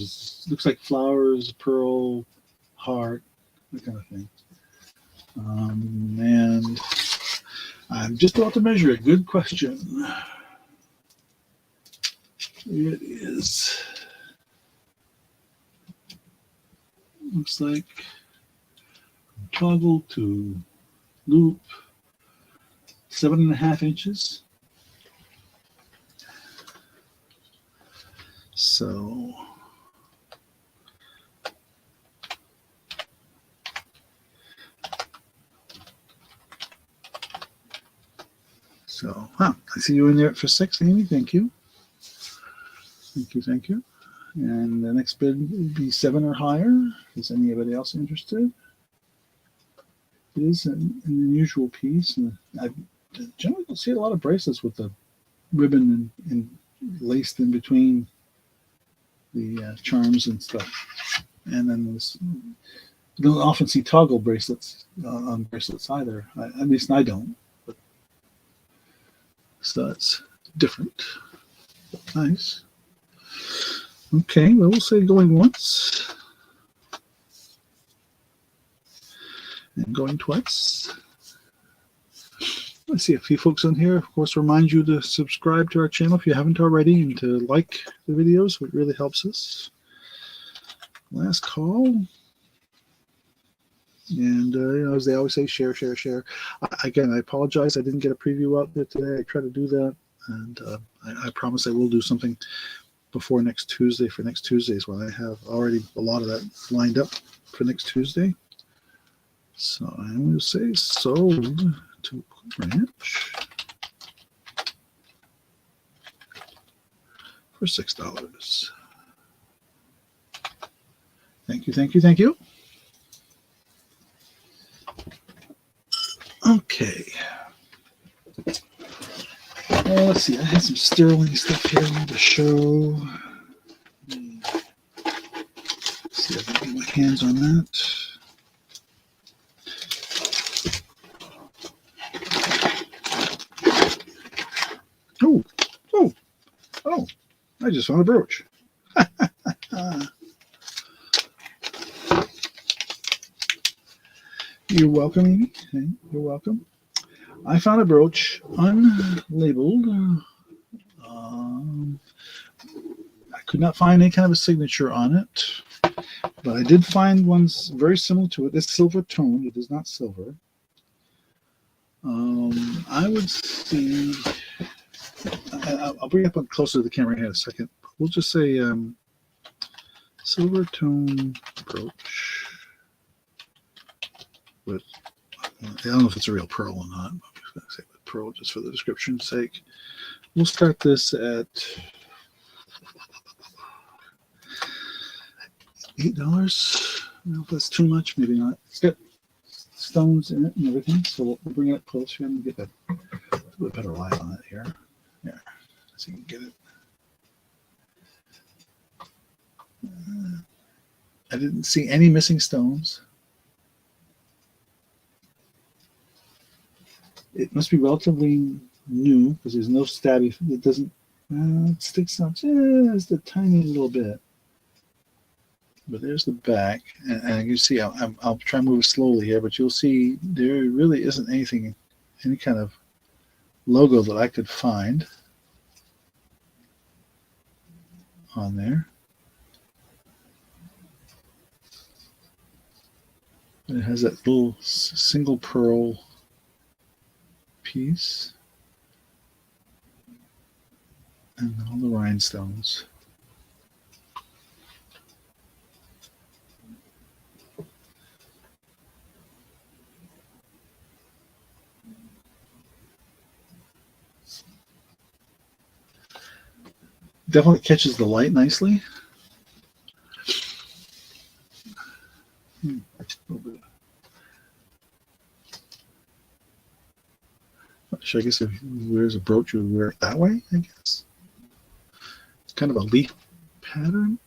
looks like flowers, pearl, heart, that kind of thing. And I'm just about to measure it. Good question. It is, looks like toggle to loop, 7.5 inches. So I see you in there for 6, Amy. Thank you. Thank you. And the next bid would be 7 or higher. Is anybody else interested? It is an unusual piece, and I generally don't see a lot of bracelets with the ribbon and laced in between the charms and stuff. And then you don't often see toggle bracelets on bracelets either. At least I don't. So that's different. Nice. Okay, well, we'll say going once and going twice. I see a few folks on here. Of course, remind you to subscribe to our channel if you haven't already, and to like the videos. It really helps us. Last call. And as they always say, share. Again, I apologize. I didn't get a preview out there today. I try to do that, and I promise I will do something before next Tuesday. For next Tuesday's when I have already a lot of that lined up for next Tuesday. So I'm going to say sold to Ranch for $6. Thank you. Okay. Let's see. I have some sterling stuff here I need to show. Let's see if I can get my hands on that. Oh! I just found a brooch. You're welcome, Amy. Hey, you're welcome. I found a brooch unlabeled. I could not find any kind of a signature on it, but I did find ones very similar to it. It's silver toned. It is not silver. I would see. I'll bring it up closer to the camera here in a second. We'll just say silver tone brooch with, I don't know if it's a real pearl or not. I'm just going to say with pearl just for the description's sake. We'll start this at $8. I don't know if that's too much, maybe not. It's got stones in it and everything, so we'll bring it up closer and get a bit better light on it here. Yeah, so you can get it. I didn't see any missing stones. It must be relatively new because there's no stabby. It doesn't. It sticks out just a tiny little bit. But there's the back, and you see, I'll try to move slowly here, but you'll see there really isn't anything, any kind of logo that I could find on there. It has that little single pearl piece and all the rhinestones. Definitely catches the light nicely. Should I guess if you wears a brooch, you would wear it that way, I guess. It's kind of a leaf pattern,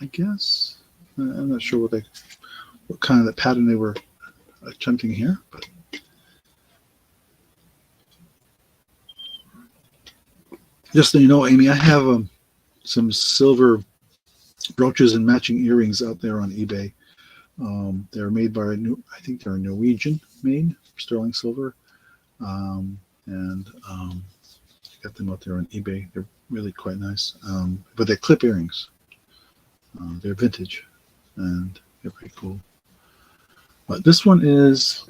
I guess. I'm not sure what kind of pattern they were attempting here, but just so you know, Amy, I have some silver brooches and matching earrings out there on eBay. They're made by I think they're Norwegian made, sterling silver. Got them out there on eBay. They're really quite nice. But they're clip earrings. They're vintage, and they're pretty cool. But this one is,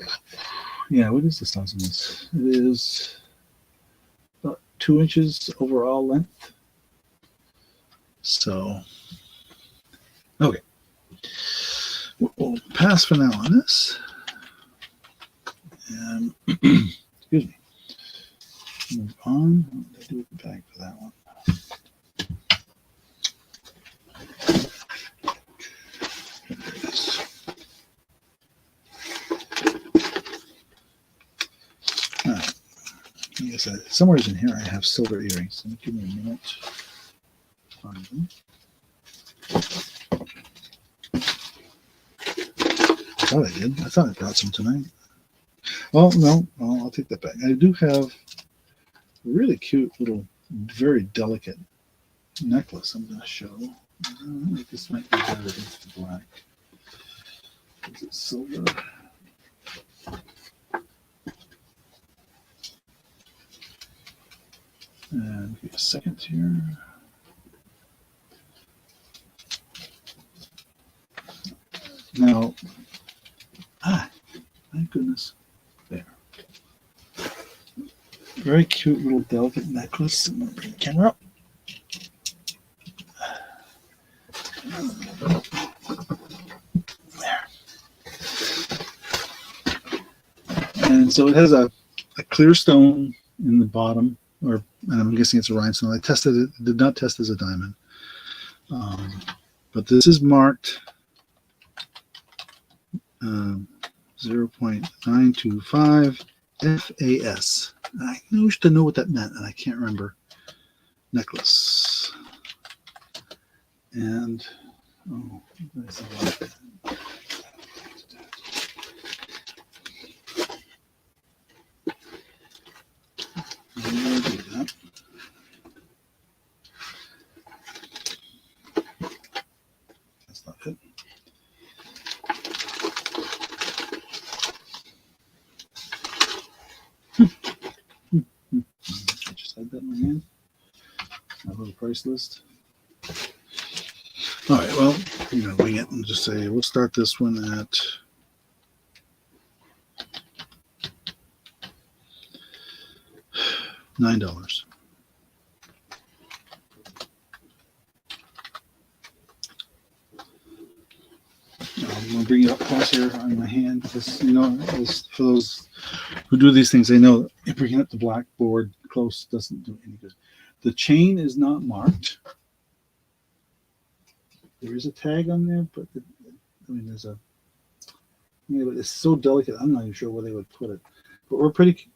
yeah, what is the size of this? It is about 2 inches overall length. So, okay. We'll pass for now on this. And, excuse me. Move on. What did I do with the bag for that one? There it is. All right. Like I said, somewhere in here I have silver earrings. Give me a minute to find them. I thought I did. I thought I brought some tonight. Oh, no. Well, I'll take that back. I do have a really cute little, very delicate necklace I'm going to show. I think this might be better against the black. Is it silver? And give me a second here. Now, my goodness, there. Very cute little delicate necklace. I'm going to bring the camera up. There. And so it has a clear stone in the bottom, and I'm guessing it's a rhinestone. I tested it, did not test as a diamond. But this is marked 0.925 FAS. I used to know what that meant, and I can't remember. Necklace. And, oh, that's a lot. That's not it. I just had that in my hand. My little price list. All right, well, wing it and just say we'll start this one at $9. I'm going to bring it up closer on my hand because, you know, for those who do these things, they know that bringing up the blackboard close doesn't do any good. The chain is not marked. There is a tag on there, but there's a. Yeah, but it's so delicate. I'm not even sure where they would put it. But we're pretty.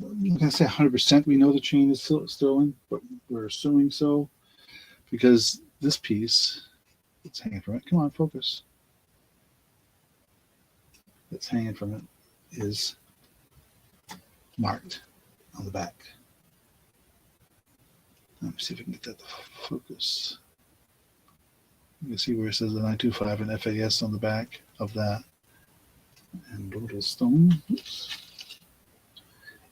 I'm not gonna say 100%. We know the chain is sterling, but we're assuming so because this piece, it's hanging from it. Come on, focus. That's hanging from it is marked on the back. Let me see if I can get that to focus. You can see where it says the 925 and FAS on the back of that. And a little stone. Oops.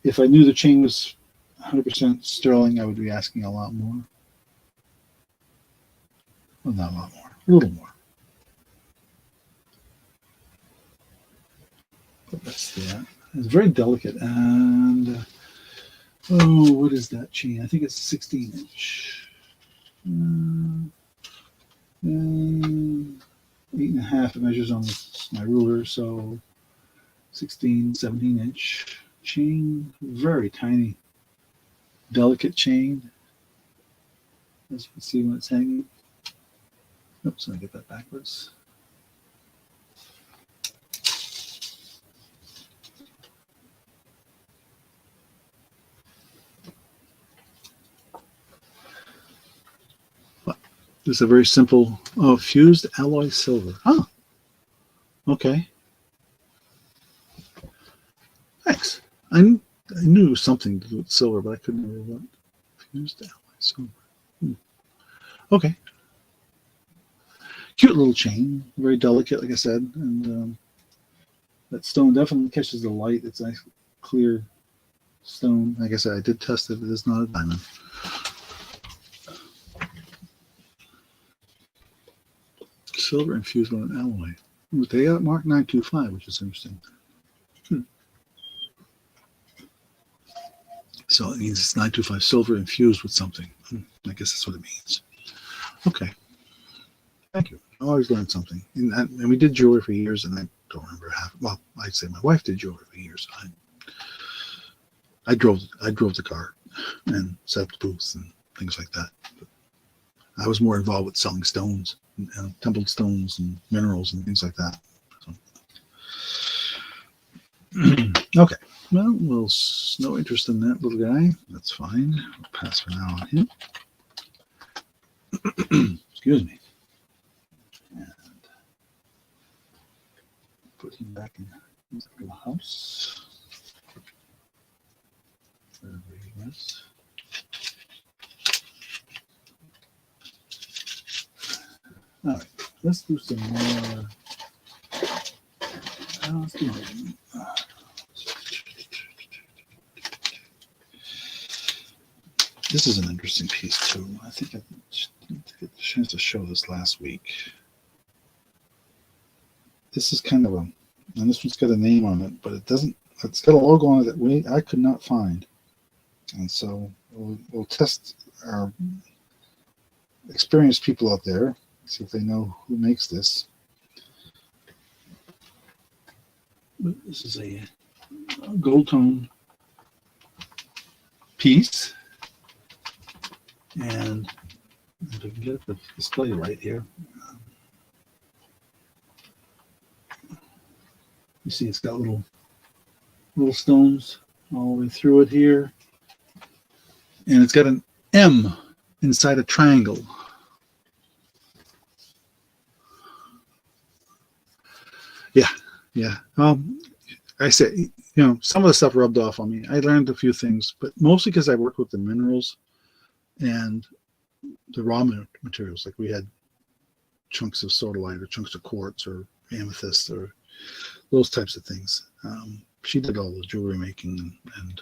If I knew the chain was 100% sterling, I would be asking a lot more. Well, not a lot more, a little more. But that's that. It's very delicate. And, oh, what is that chain? I think it's 16 inch. 8.5. It measures on my ruler, so 16, 17 inch chain. Very tiny, delicate chain. As you can see when it's hanging. Oops, let me get that backwards. This is a very simple fused alloy silver. Oh, okay. Thanks. I knew something to do with silver, but I couldn't remember what. Fused alloy silver. Okay. Cute little chain, very delicate, like I said, and that stone definitely catches the light. It's a nice, clear stone. Like I said, I did test it. It is not a diamond. Silver infused with an alloy. They got marked 925, which is interesting. So it means it's 925 silver infused with something. I guess that's what it means. Okay. Thank you. I always learn something. And we did jewelry for years, and I don't remember half. Well, I'd say my wife did jewelry for years. I drove the car and set up the booth and things like that. But I was more involved with selling stones, templed stones and minerals and things like that. So. Okay. Well, no interest in that little guy. That's fine. I'll pass for now on him. Excuse me. And put him back in the house. Wherever he was. All right. Let's do some more. Let's do This is an interesting piece too. I think I didn't get a chance to show this last week. This is kind of and this one's got a name on it, but it's got a logo on it that I could not find. And so we'll test our experienced people out there, see if they know who makes this. But this is a gold tone piece. And if I can get the display right here, you see it's got little stones all the way through it here, and it's got an M inside a triangle. Yeah. I said, some of the stuff rubbed off on me. I learned a few things, but mostly because I worked with the minerals and the raw materials. Like we had chunks of sodalite or chunks of quartz or amethyst or those types of things. She did all the jewelry making, and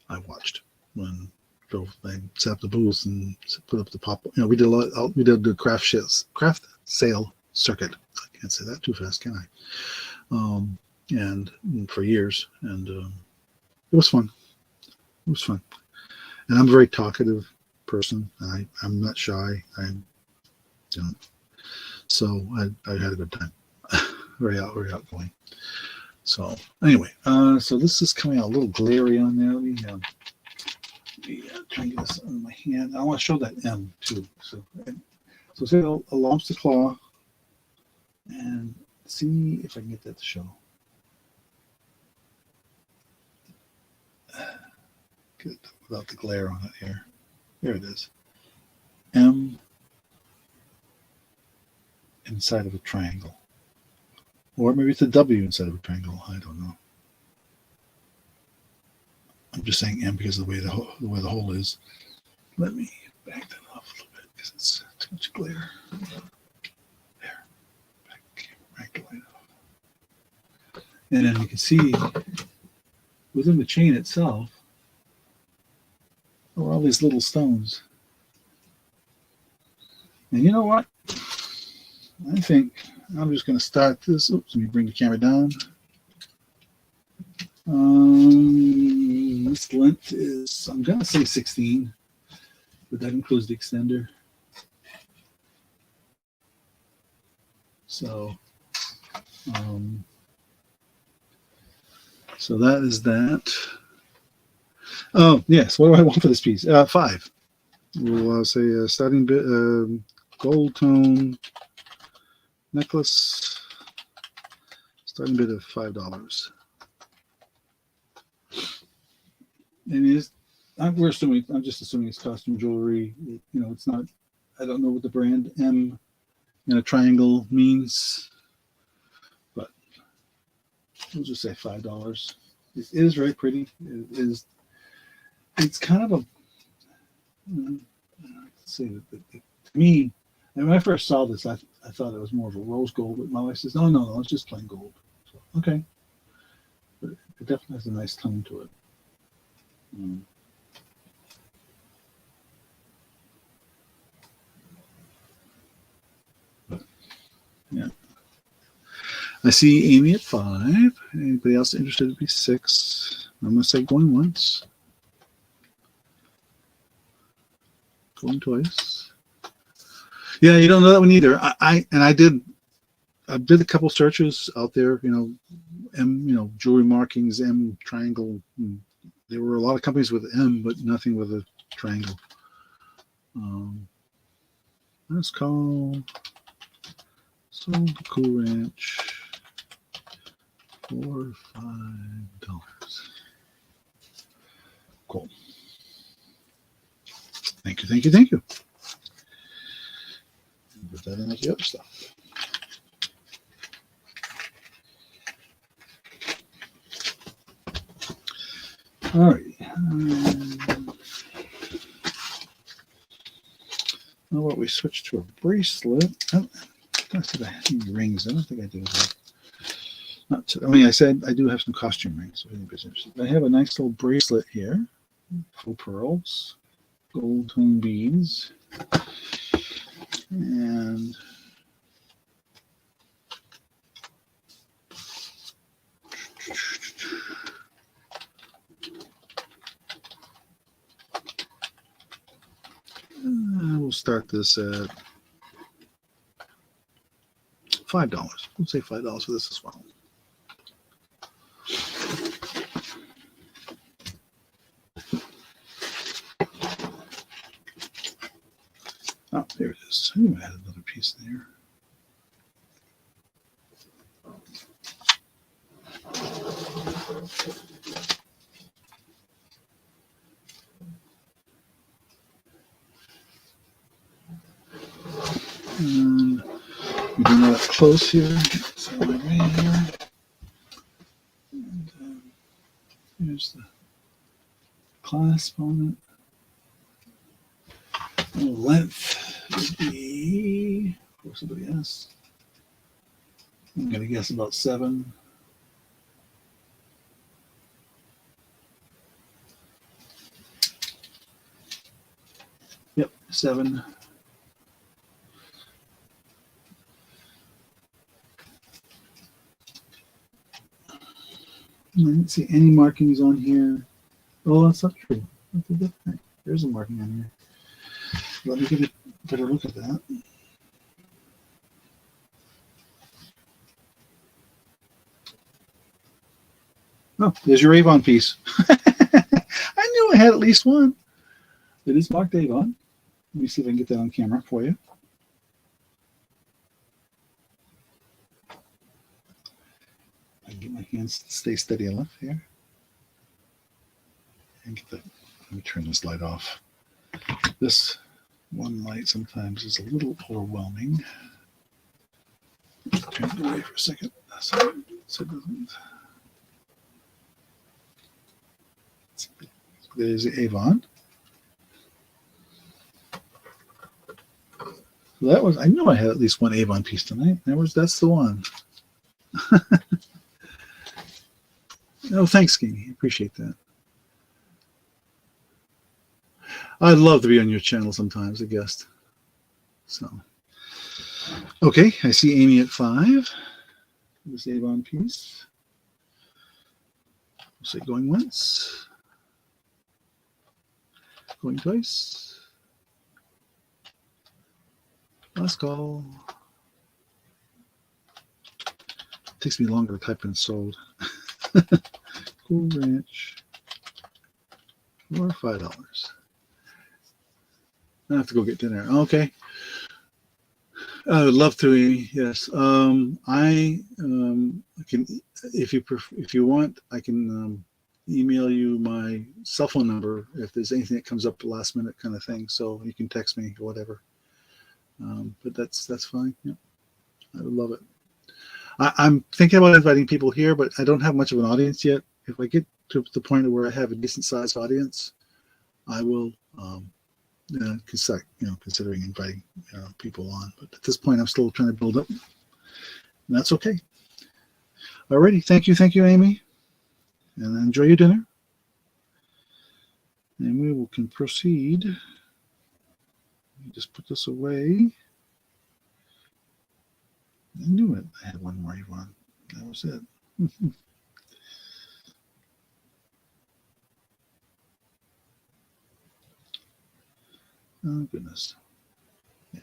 I watched when they set up the booth and put up the pop. We did we did the craft sale circuit. I can't say that too fast, can I? And for years, and it was fun. It was fun, and I'm a very talkative person. I'm not shy. So I had a good time. very outgoing. So anyway, so this is coming out a little glary on there. Let me try and get this on my hand. I want to show that M too. So it's got a lobster claw, and see if I can get that to show. Get it without the glare on it here. There it is. M inside of a triangle. Or maybe it's a W inside of a triangle. I don't know. I'm just saying M because of the way the hole is. Let me back that off a little bit because it's too much glare. There. Back the light off. And then you can see within the chain itself are all these little stones. And you know what? I think I'm just going to start this. Oops, let me bring the camera down. This length is, I'm going to say 16, but that includes the extender. So, so that is that. Oh, yes. What do I want for this piece? 5. We'll say a starting bit, gold tone necklace, starting bid of $5. And it is, we're assuming, I'm just assuming it's costume jewelry. It's not, I don't know what the brand M in a triangle means, but we'll just say $5. It is very pretty. It's kind of a, let's see, to me, and when I first saw this, I thought it was more of a rose gold, but my wife says, no, it's just plain gold. So, okay. But it definitely has a nice tone to it. But, yeah. I see Amy at 5. Anybody else interested to be 6? I'm going to say going once. Going twice. Yeah, you don't know that one either. I did a couple searches out there, M, jewelry markings, M triangle. There were a lot of companies with M, but nothing with a triangle. Let's call Sold the Cool Ranch for $5. Cool. Thank you. Put that in like the other stuff. All right. How about we switch to a bracelet? Oh, I said I had any rings. I don't think I do. I said I do have some costume rings. I have a nice little bracelet here, full pearls, gold tone beads, and we'll start this at $5. We'll say $5 for this as well. Oh, there it is. I knew I had another piece there. And we do that close here. So right here. And here's the clasp on it. The length would be, for somebody else, I'm going to guess about 7. Yep, 7. I didn't see any markings on here. Oh, that's not true. That's a good thing. There's a marking on here. Let me get a better look at that. Oh, there's your Avon piece. I knew I had at least one. It is marked Avon. Let me see if I can get that on camera for you. I can get my hands to stay steady enough here. And get the, let me turn this light off. This one light sometimes is a little overwhelming. Turn it away for a second. So it doesn't. There's the Avon. So that was, I knew I had at least one Avon piece tonight. That's the one. Oh, thanks, Skinny. Appreciate that. I'd love to be on your channel sometimes, a guest. So, okay, I see Amy at 5. This Avon piece. We'll say going once. Going twice. Last call. Takes me longer to type in sold. Cool Ranch for $5. I have to go get dinner. Okay. I would love to, Amy. Yes. I can, if you want, I can email you my cell phone number if there's anything that comes up at the last minute kind of thing. So you can text me or whatever. But that's fine. Yeah, I would love it. I'm thinking about inviting people here, but I don't have much of an audience yet. If I get to the point where I have a decent sized audience, I will considering inviting people on. But at this point, I'm still trying to build up, and that's okay. Alrighty, thank you, Amy, and enjoy your dinner. And we can proceed. Let me just put this away. I knew it. I had one more Avon. That was it. Oh, goodness. Yeah.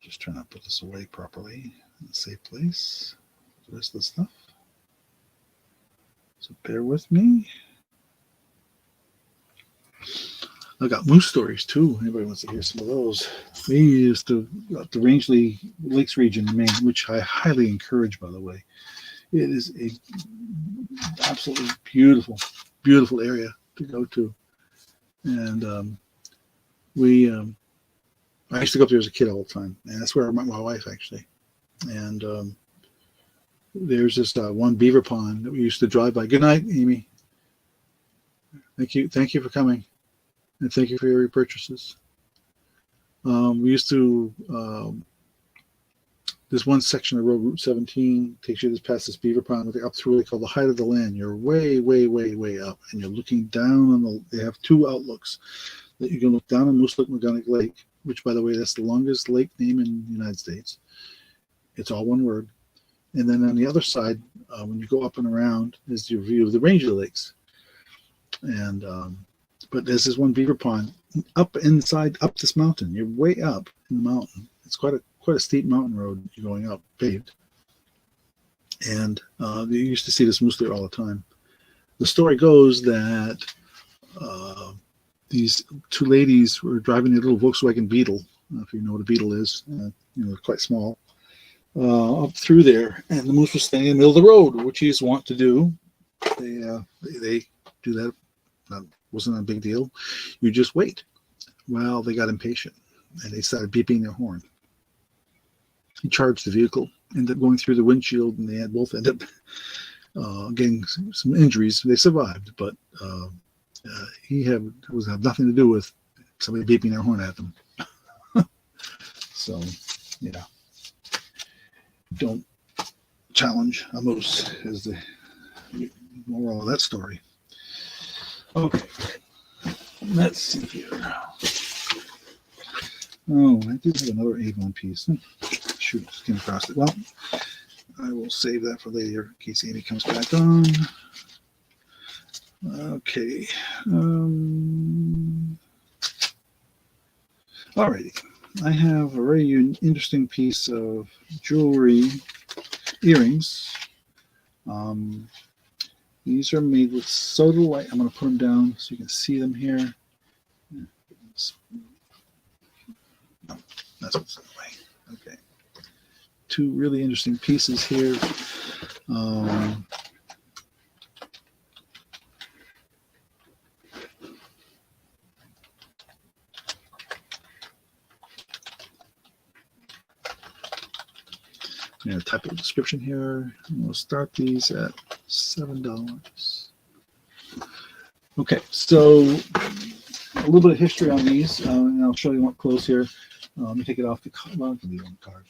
Just trying to put this away properly in a safe place. The rest of the stuff. So bear with me. I got moose stories too. Anybody wants to hear some of those? We used to the Rangeley Lakes region in Maine, which I highly encourage, by the way. It is a absolutely beautiful, beautiful area to go to. And I used to go up there as a kid all the time, and that's where I met my wife actually. And there's this one beaver pond that we used to drive by. Good night, Amy. Thank you for coming. And thank you for your repurchases. We used to, this one section of road, Route 17, takes you past this beaver pond up through what they call the height of the land. You're way, way, way, way up, and you're looking down on they have two outlooks that you can look down on Mooselook Lake, which, by the way, that's the longest lake name in the United States. It's all one word. And then on the other side, when you go up and around, is your view of the Rangeley Lakes. And but there's this one beaver pond up this mountain. You're way up in the mountain. It's quite a steep mountain road you're going up, paved. And you used to see this moose there all the time. The story goes that these two ladies were driving a little Volkswagen Beetle. If you know what a Beetle is, quite small, up through there, and the moose was standing in the middle of the road, which he's wont to do. They do that. That wasn't a big deal. You just wait. Well, they got impatient and they started beeping their horn. He charged the vehicle, ended up going through the windshield, and they both ended up getting some injuries. They survived, but it was have nothing to do with somebody beeping their horn at them. So, yeah. Don't challenge a moose is the moral of that story. Okay, let's see here. Oh, I did have another Avon piece. Shoot, just came across it. Well, I will save that for later in case Amy comes back on. Okay. Alrighty. I have a very interesting piece of jewelry, earrings. Um, these are made with sodalite. I'm going to put them down so you can see them here. No, that's what's in the way. Okay. Two really interesting pieces here. Type of description here. We'll start these at $7. Okay, so a little bit of history on these, and I'll show you up close here. Let me take it off the card. Well, I can leave it on the card.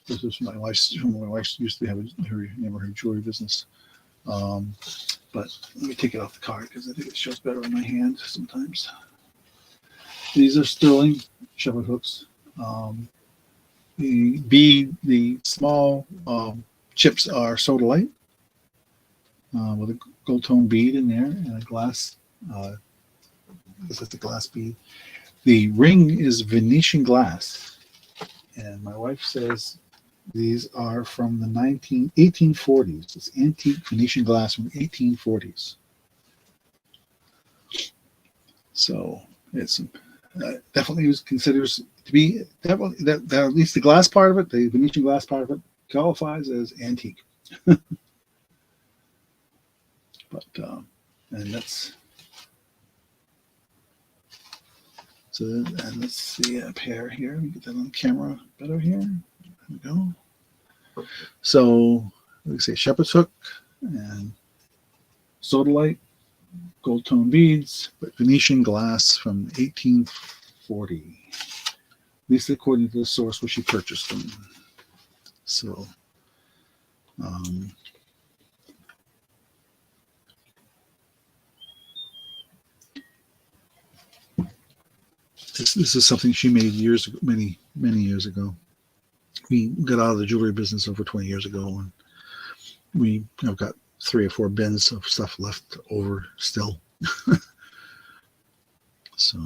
This is my wife's. My wife used to have her jewelry business, but let me take it off the card because I think it shows better on my hand sometimes. These are sterling shepherd hooks. The small chips are sodalite with a gold tone bead in there and a glass. This is the glass bead. The ring is Venetian glass, and my wife says these are from the 1840s. It's antique Venetian glass from the 1840s. So it's definitely was considers to be definitely that at least the glass part of it, the Venetian glass part of it, qualifies as antique. But and that's so. And let's see a pair here. Let me get that on camera better here. There we go. So like I say, shepherd's hook and sodalite, gold tone beads, but Venetian glass from 1840. At least according to the source where she purchased them. So, this is something she made years ago, many years ago. We got out of the jewelry business over 20 years ago, and I've got 3 or 4 bins of stuff left over still. So,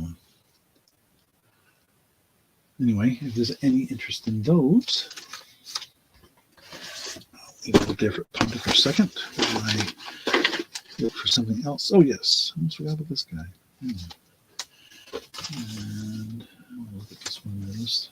anyway, if there's any interest in those, I'll leave it there for a second. I look for something else. Oh yes, I almost forgot about this guy. And I'll look at this one next.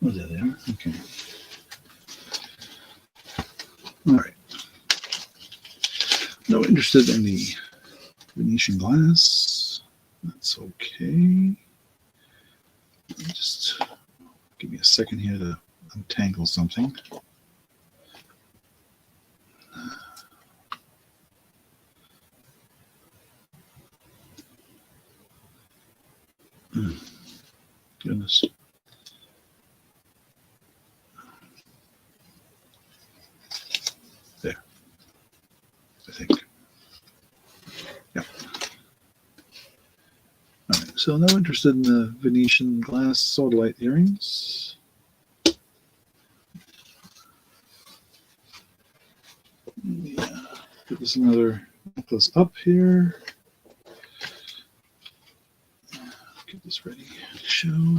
Oh, there they are. Okay. All right. No interested in the Venetian glass. That's okay. Just give me a second here to untangle something. Goodness. There. I think. Yeah. All right. So no interested in the Venetian glass sodalite earrings. Yeah. Put this another necklace up here. Get this ready to show.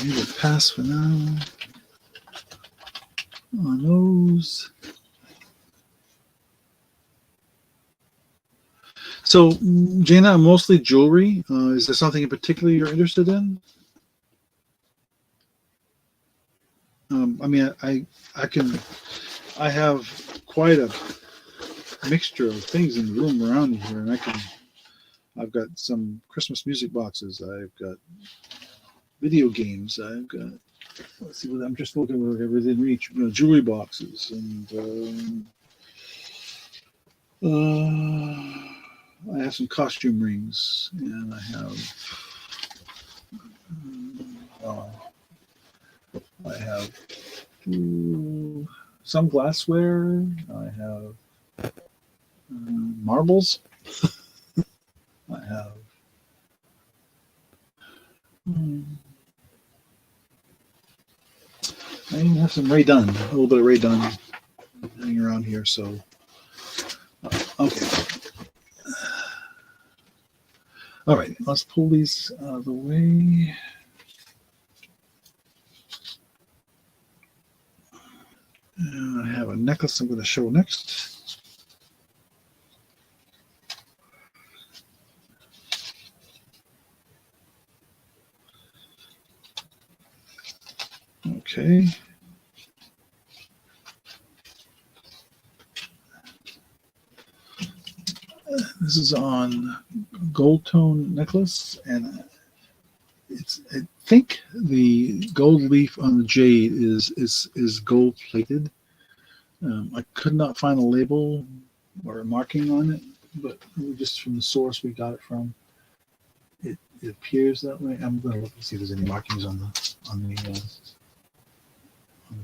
Leave it pass for now. On those. So, Jana, mostly jewelry. Is there something in particular you're interested in? I mean, I have quite a mixture of things in the room around here, and I've got some Christmas music boxes. I've got video games. I've got, let's see, I'm just looking within reach, jewelry boxes, and I have some costume rings, and I have some glassware. I have marbles. I have even have some Ray Dunn, a little bit of Ray Dunn hanging around here. So, okay. All right, let's pull these out of the way. And I have a necklace I'm going to show next. Okay. This is on gold tone necklace, and I think the gold leaf on the jade is gold plated. I could not find a label or a marking on it, but just from the source we got it from, it appears that way. I'm going to look and see if there's any markings on the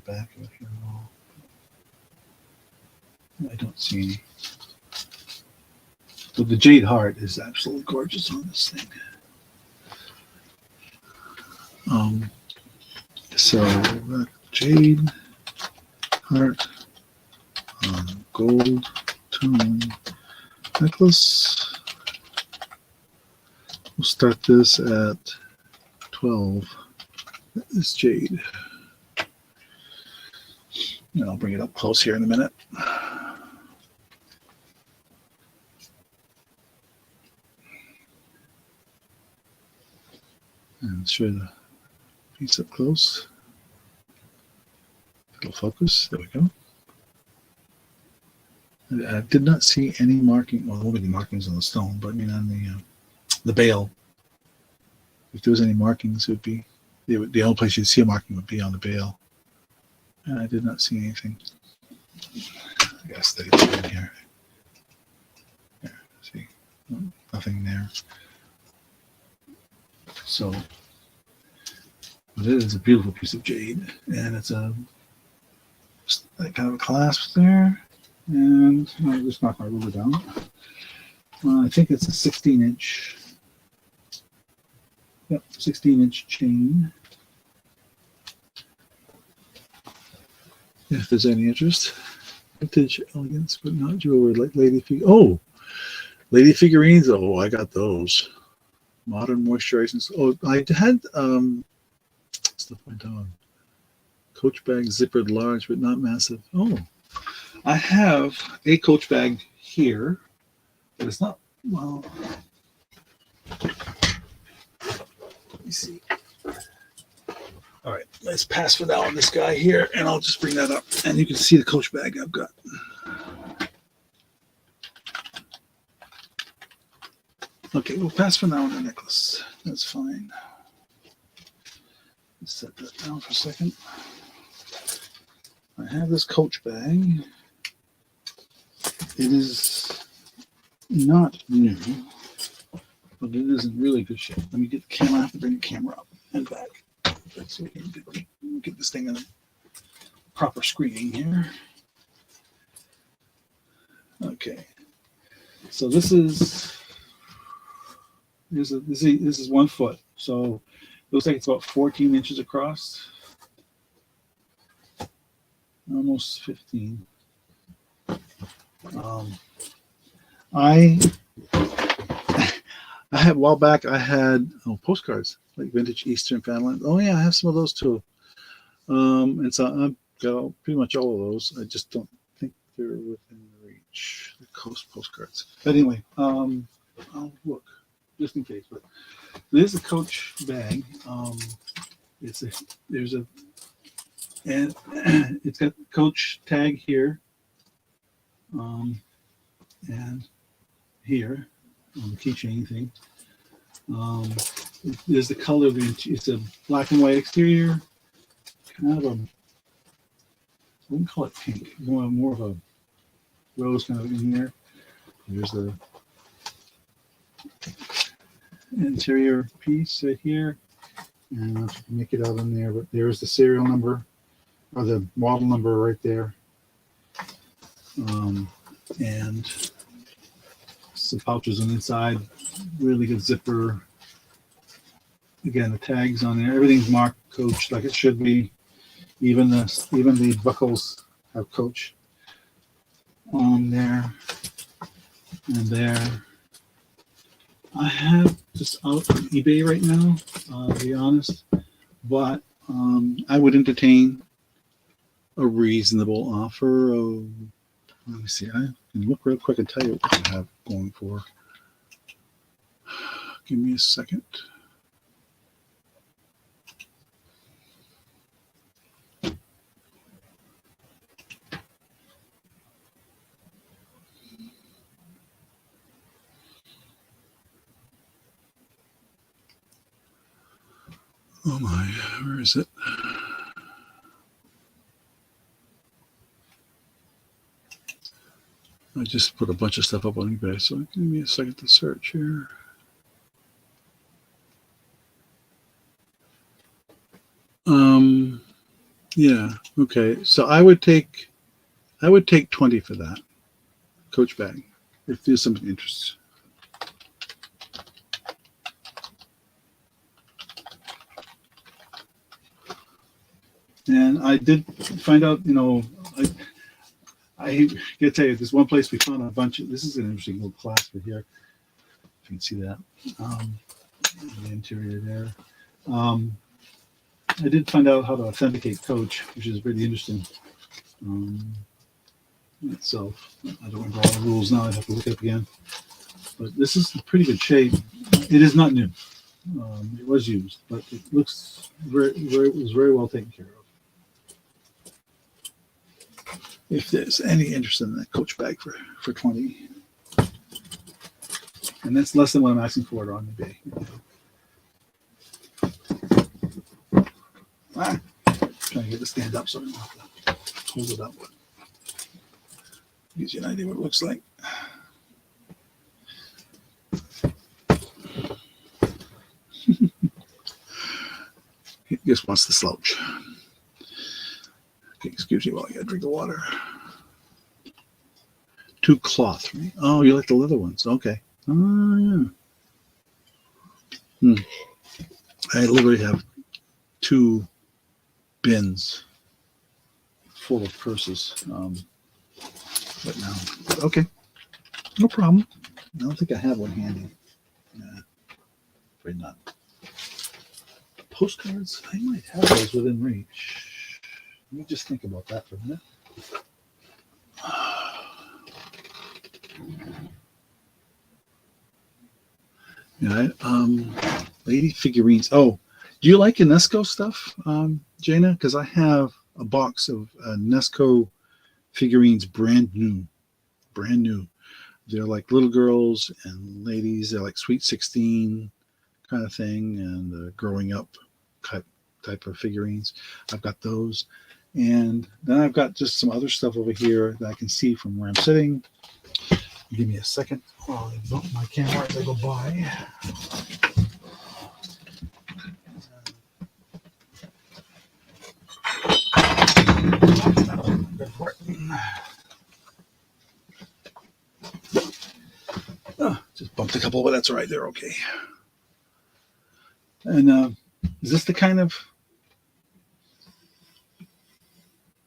back of it here at all. I don't see any. But the jade heart is absolutely gorgeous on this thing. So jade heart gold tone necklace. We'll start this at 12. This jade. And I'll bring it up close here in a minute. And show the piece up close. It'll focus. There we go. I did not see any marking. Well, there won't be any markings on the stone, but I mean on the bail. If there was any markings, it would be the only place you'd see a marking would be on the bail. And I did not see anything. I gotta steady it in here. Yeah, see, nothing there. So, but it is a beautiful piece of jade, and it's a kind of a clasp there. And I'll just knock my ruler down. I think it's a 16-inch. Yep, 16-inch chain. If there's any interest, vintage elegance, but not jewelry like lady lady figurines. Oh, I got those. Modern moisturizations. Oh, I had stuff went on. Coach bag zippered large, but not massive. Oh, I have a Coach bag here, but it's not, well, let me see. All right, let's pass for now on this guy here, and I'll just bring that up, and you can see the Coach bag I've got. Okay, we'll pass for now on the necklace. That's fine. Let's set that down for a second. I have this Coach bag. It is not new, but it is in really good shape. Let me get the camera. I have to bring the camera up and back so we can get this thing in a proper screening here. Okay, so this is 1 foot. So it looks like it's about 14 inches across, almost 15. I had a while back. I had postcards like vintage Eastern family. Oh yeah, I have some of those too. And so I've got pretty much all of those. I just don't think they're within reach. The Coast postcards. But anyway, I'll look just in case. But there's a Coach bag. And it's got the Coach tag here. And here on the keychain thing. There's the color of it's a black and white exterior, kind of a, I wouldn't call it pink, more of a rose kind of in there. There's the interior piece right here, and I'll make it out in there, but there's the serial number or the model number right there. And some pouches on the inside, really good zipper. Again, the tags on there, everything's marked Coach like it should be. Even the buckles have Coach on there and there. I have this out on eBay right now, to be honest, but I would entertain a reasonable offer of, let me see, I can look real quick and tell you what I have going for. Give me a second. Oh my, where is it? I just put a bunch of stuff up on eBay, so give me a second to search here. Yeah, okay. So I would take 20 for that Coach bag if there's some interest. And I did find out, I gotta tell you, there's one place we found a bunch of, this is an interesting little clasp here. If you can see that, the interior there. I did find out how to authenticate Coach, which is pretty interesting in itself. I don't remember all the rules now. I'd have to look it up again. But this is in pretty good shape. It is not new. It was used, but it looks it was very well taken care of. If there's any interest in that Coach bag for 20, and that's less than what I'm asking for it on eBay. Trying to get it to stand up so I don't have to hold it up. Gives you an idea what it looks like. He just wants to slouch. Okay, excuse me while I get a drink of water. 2 cloth, right? Oh, you like the leather ones? Okay. Oh, yeah. I literally have 2 bins full of purses right now. Okay, no problem. I don't think I have one handy. Afraid not. Postcards, I might have those within reach. Let me just think about that for a minute. Yeah, lady figurines. Oh, do you like UNESCO stuff, Jana? Because I have a box of UNESCO figurines, brand new. They're like little girls and ladies. They're like Sweet 16 kind of thing, and growing up type of figurines. I've got those, and then I've got just some other stuff over here that I can see from where I'm sitting. Give me a second while I bump my camera as I go by. Just bumped a couple, but that's all right. They're okay. And is this the kind of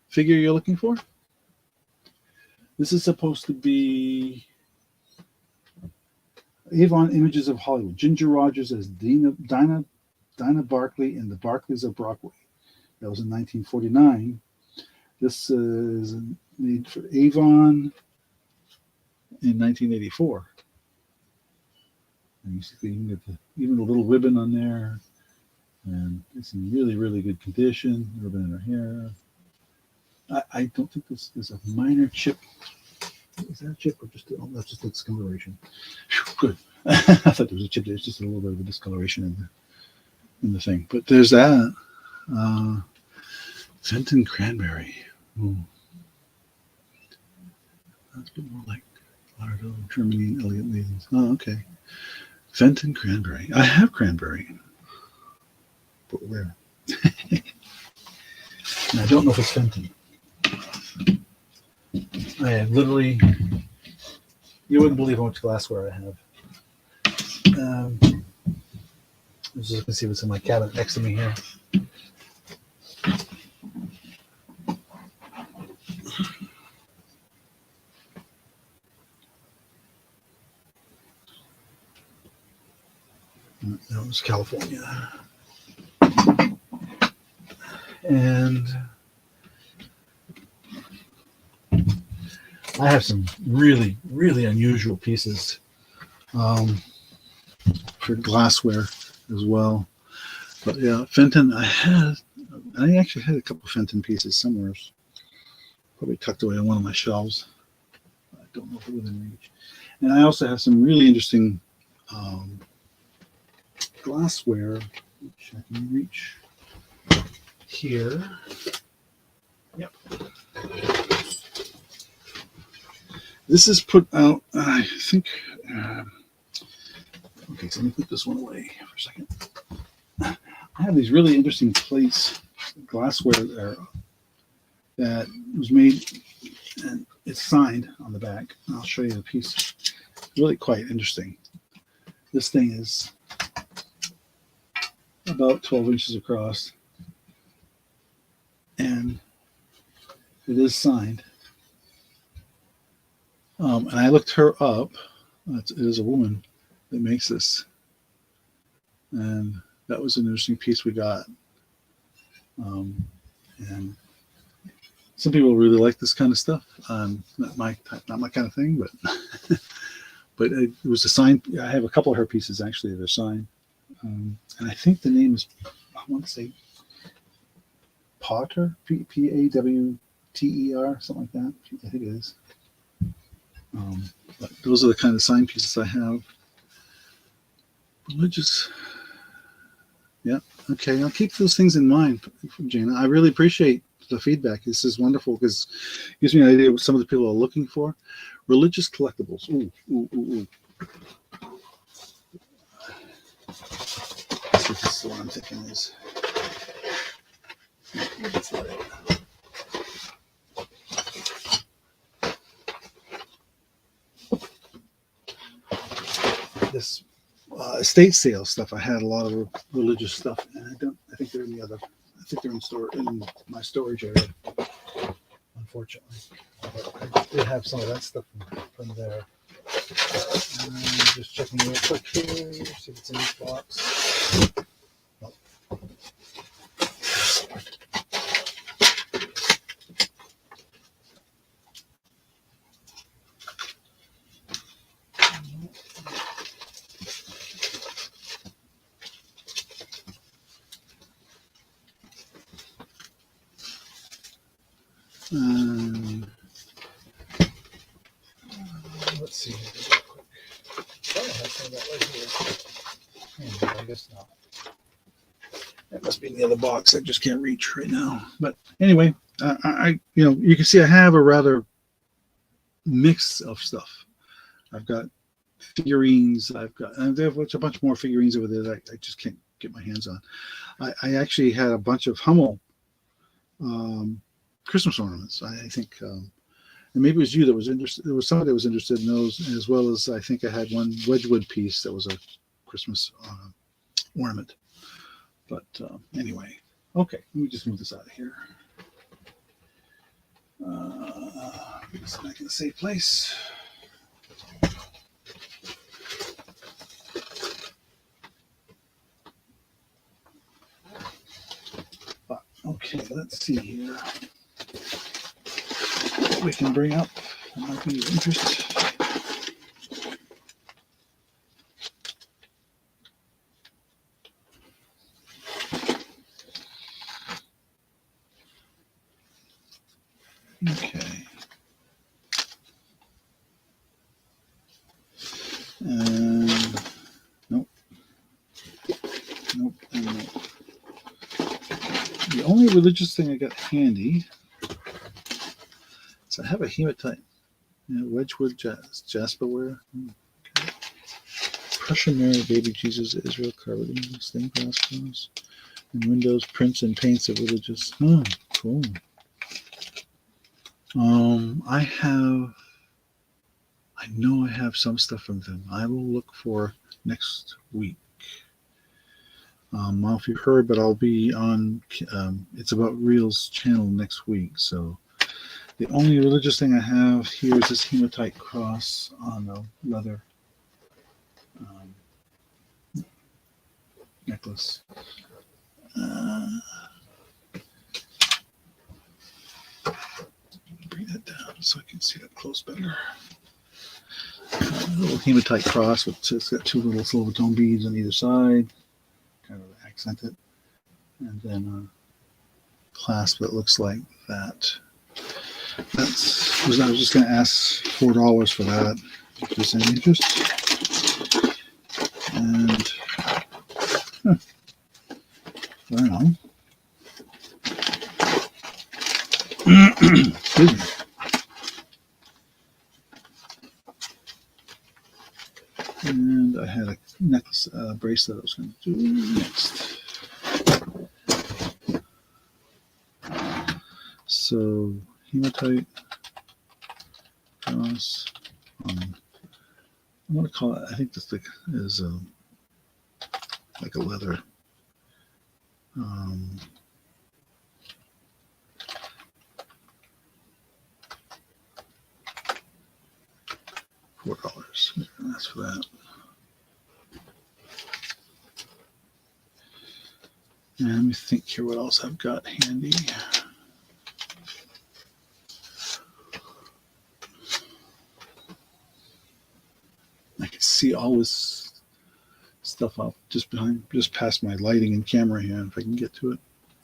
figure you're looking for? This is supposed to be Avon Images of Hollywood. Ginger Rogers as Dinah Barkley in The Barkleys of Broadway. That was in 1949. This is made for Avon in 1984. And you see, you can get even the little ribbon on there, and it's in really, really good condition. Ribbon in her hair. I don't think this is a minor chip. Is that a chip or just? Oh, that's just a discoloration. Whew, good. I thought there was a chip. There's just a little bit of a discoloration in the thing. But there's that. Fenton Cranberry. Ooh. That's a bit more like Lardo, Germany, and Elliot Ladies. Oh, okay. Fenton Cranberry. I have cranberry. But where? And I don't know if it's Fenton. I have literally, you wouldn't believe how much glassware I have. Let's just see what's in my cabinet next to me here. was California. And I have some really, really unusual pieces for glassware as well. But yeah, Fenton, I actually had a couple of Fenton pieces somewhere, probably tucked away on one of my shelves. I don't know if it was within reach. And I also have some really interesting glassware, which I can reach here. Yep. This is put out, I think, okay, so let me put this one away for a second. I have these really interesting plates, glassware there, that was made, and it's signed on the back. I'll show you the piece. It's really quite interesting. This thing is about 12 inches across, and it is signed. And I looked her up. It is a woman that makes this, and that was an interesting piece we got. And some people really like this kind of stuff. Not my kind of thing, but but it was a sign. I have a couple of her pieces actually that are signed, and I think the name is, I want to say Potter, Pawter, something like that. I think it is. But those are the kind of sign pieces I have. Religious. Yeah. Okay. I'll keep those things in mind, Jana. I really appreciate the feedback. This is wonderful because it gives me an idea of what some of the people are looking for. Religious collectibles. Ooh. Let's see if this is what I'm thinking is. This estate sale stuff. I had a lot of religious stuff, and I think they're in the other. I think they're in my storage area. Unfortunately, but I did have some of that stuff from there. Just checking real quick here, see if it's in this box. Nope. Let's see here real quick. Oh, I have some of that right here. I guess not. That must be in the other box. I just can't reach right now. But anyway, you can see I have a rather mix of stuff. I've got figurines. And there's a bunch more figurines over there that I just can't get my hands on. I actually had a bunch of Hummel Christmas ornaments. I think, and maybe it was you that was interested. There was somebody that was interested in those, as well as I think I had one Wedgwood piece that was a Christmas ornament. But anyway, okay, let me just move this out of here. Put this back in a safe place. Okay, let's see here. What we can bring up that might be of interest. Okay. Nope. Nope. And nope. The only religious thing I got handy is I have a hematite. Wedgwood Jasperware. Okay. Prussian Mary, Baby Jesus, Israel, carving, stained glass glass, and windows, prints, and paints of religious. Oh, cool. I know I have some stuff from them. I will look for next week. I don't know if you heard, but I'll be on It's About Real's channel next week. So the only religious thing I have here is this hematite cross on the leather. necklace. Bring that down so I can see up close better. A little hematite cross, which it's got two little silver tone beads on either side, kind of accent it, and then a clasp that looks like that. I was just going to ask $4 for that, if there's any interest. And I don't know. Excuse me. And I had a necklace bracelet I was going to do next. So hematite cross. I'm going to call it. I think this thing is like a leather. $4. That's for that. And let me think here what else I've got handy. I can see all this stuff up just past my lighting and camera here. If I can get to it,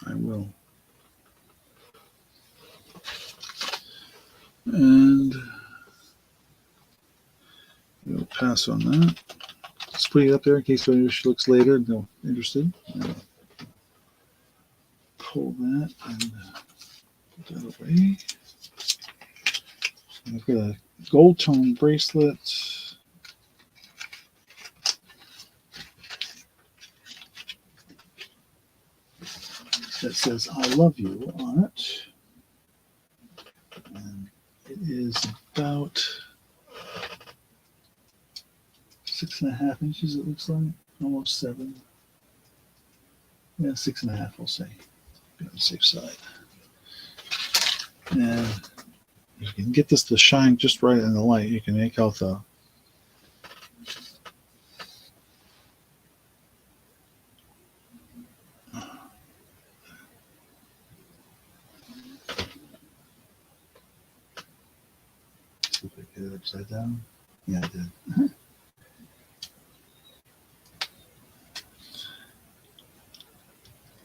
I will. And we'll pass on that. Just put it up there in case anybody looks later and they're interested. Pull that and put that away. I've got a gold tone bracelet. That says I love you on it. And it is about 6.5 inches, it looks like. Almost 7. Yeah, 6.5, we'll say. Be on the safe side. And if you can get this to shine just right in the light, you can make out the see if I get it upside down. Yeah, I did.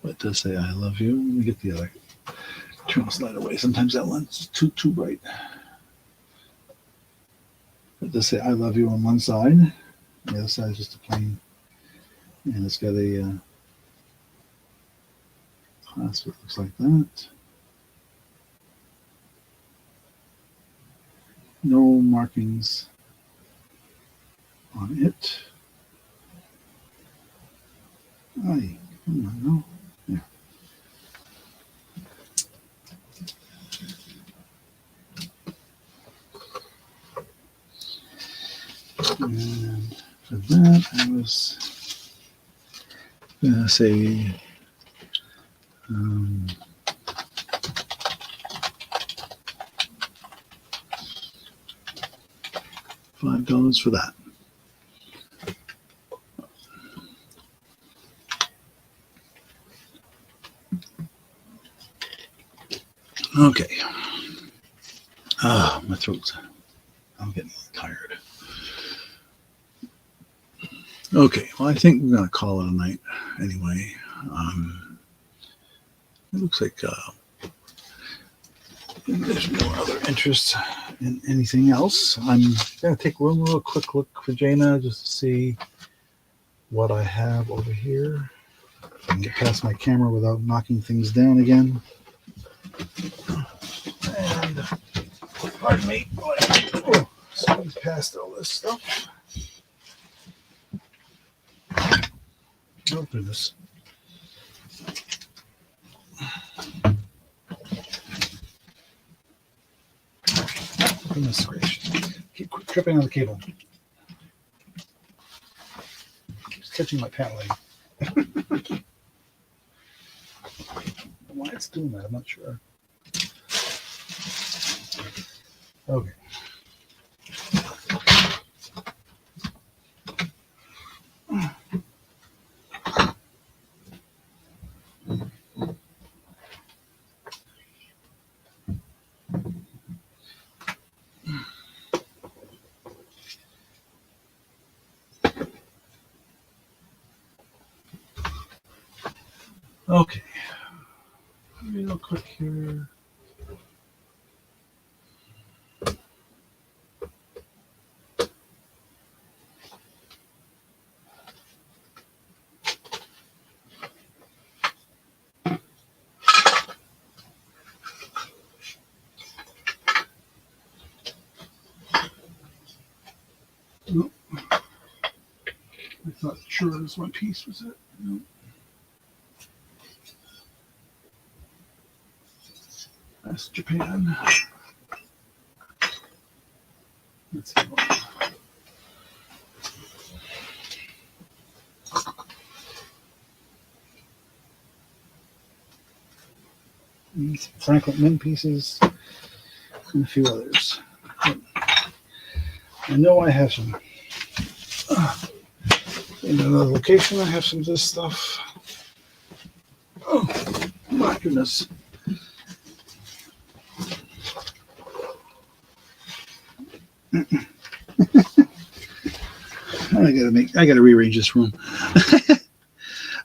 But it does say I love you. Let me get the other. Turn this light away. Sometimes that lens is too bright. It does say I love you on one side. The other side is just a plain. And it's got a clasp that looks like that. No markings on it. Aye, come on, no. Yeah. And for that, I was going to say $5 for that. Okay. My throat's. I'm getting tired. Okay. Well, I think we're gonna call it a night anyway. It looks like there's no other interest in anything else. I'm gonna take one little quick look for Jaina just to see what I have over here. I can get past my camera without knocking things down again. And pardon me, squeeze past all this stuff. Oh goodness. Goodness gracious. Keep tripping on the cable. It's catching my pant leg. Why it's doing that, I'm not sure. Okay. Okay, real quick here. Nope. I thought sure it was one piece, was it? Nope. That's Japan. Let's see. These Franklin Mint pieces and a few others. I know I have some. In another location, I have some of this stuff. Oh, my goodness. I gotta rearrange this room.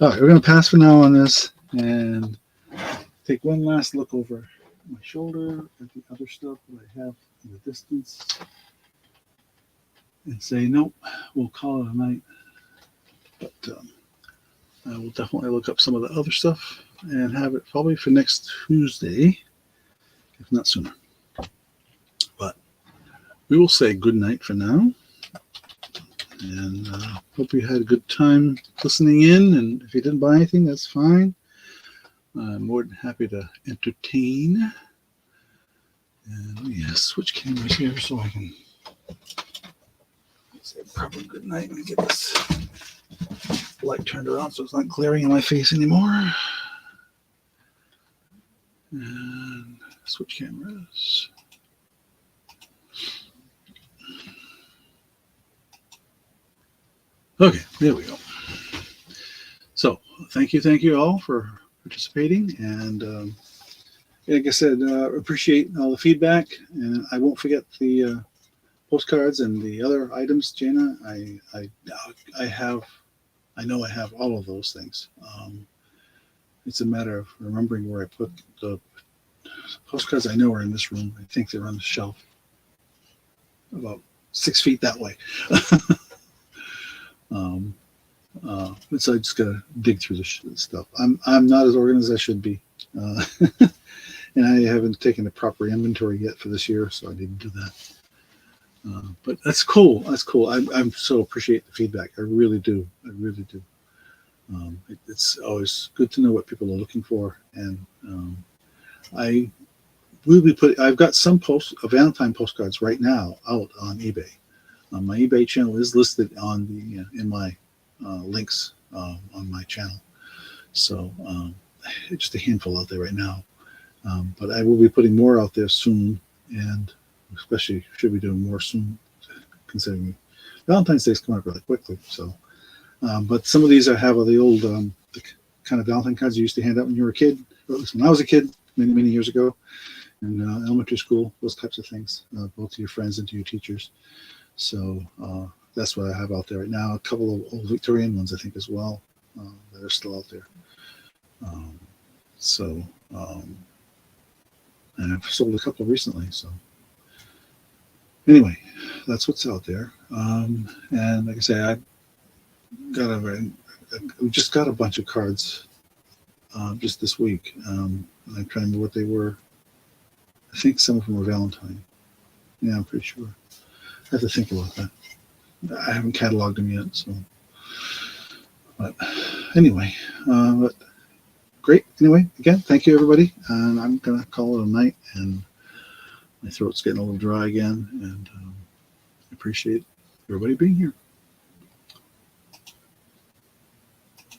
All right, we're gonna pass for now on this and take one last look over my shoulder at the other stuff that I have in the distance and say, nope, we'll call it a night. But I will definitely look up some of the other stuff and have it probably for next Tuesday, if not sooner. But we will say good night for now. And hope you had a good time listening in. And if you didn't buy anything, that's fine. I'm more than happy to entertain. And yeah, switch cameras here so I can say proper good night and get this light turned around so it's not glaring in my face anymore. And switch cameras. Okay, there we go. So thank you all for participating, and like I said, appreciate all the feedback, and I won't forget the postcards and the other items, Jana. I know I have all of those things. It's a matter of remembering where I put the postcards. I know are in this room. I think they're on the shelf about 6 feet that way. So I just gotta dig through the stuff. I'm not as organized as I should be, and I haven't taken a proper inventory yet for this year, so I didn't do that. But that's cool. That's cool. I'm so appreciate the feedback. I really do. I really do. It's always good to know what people are looking for, and I will be putting. I've got some Valentine postcards right now out on eBay. My eBay channel is listed on the in my links on my channel. So just a handful out there right now. But I will be putting more out there soon, and especially should be doing more soon, considering Valentine's Day's coming up really quickly. So, but some of these I have are the old the kind of Valentine cards you used to hand out when you were a kid, or at least when I was a kid, many years ago, in elementary school, those types of things, both to your friends and to your teachers. So that's what I have out there right now. A couple of old Victorian ones, I think, as well, that are still out there. And I've sold a couple recently. So anyway, that's what's out there. And like I say, we just got a bunch of cards just this week. I'm trying to remember what they were. I think some of them were Valentine. Yeah, I'm pretty sure. I have to think about that. I haven't cataloged them yet, so. But anyway, but great. Anyway, again, thank you, everybody. And I'm gonna call it a night. And my throat's getting a little dry again, and I appreciate everybody being here.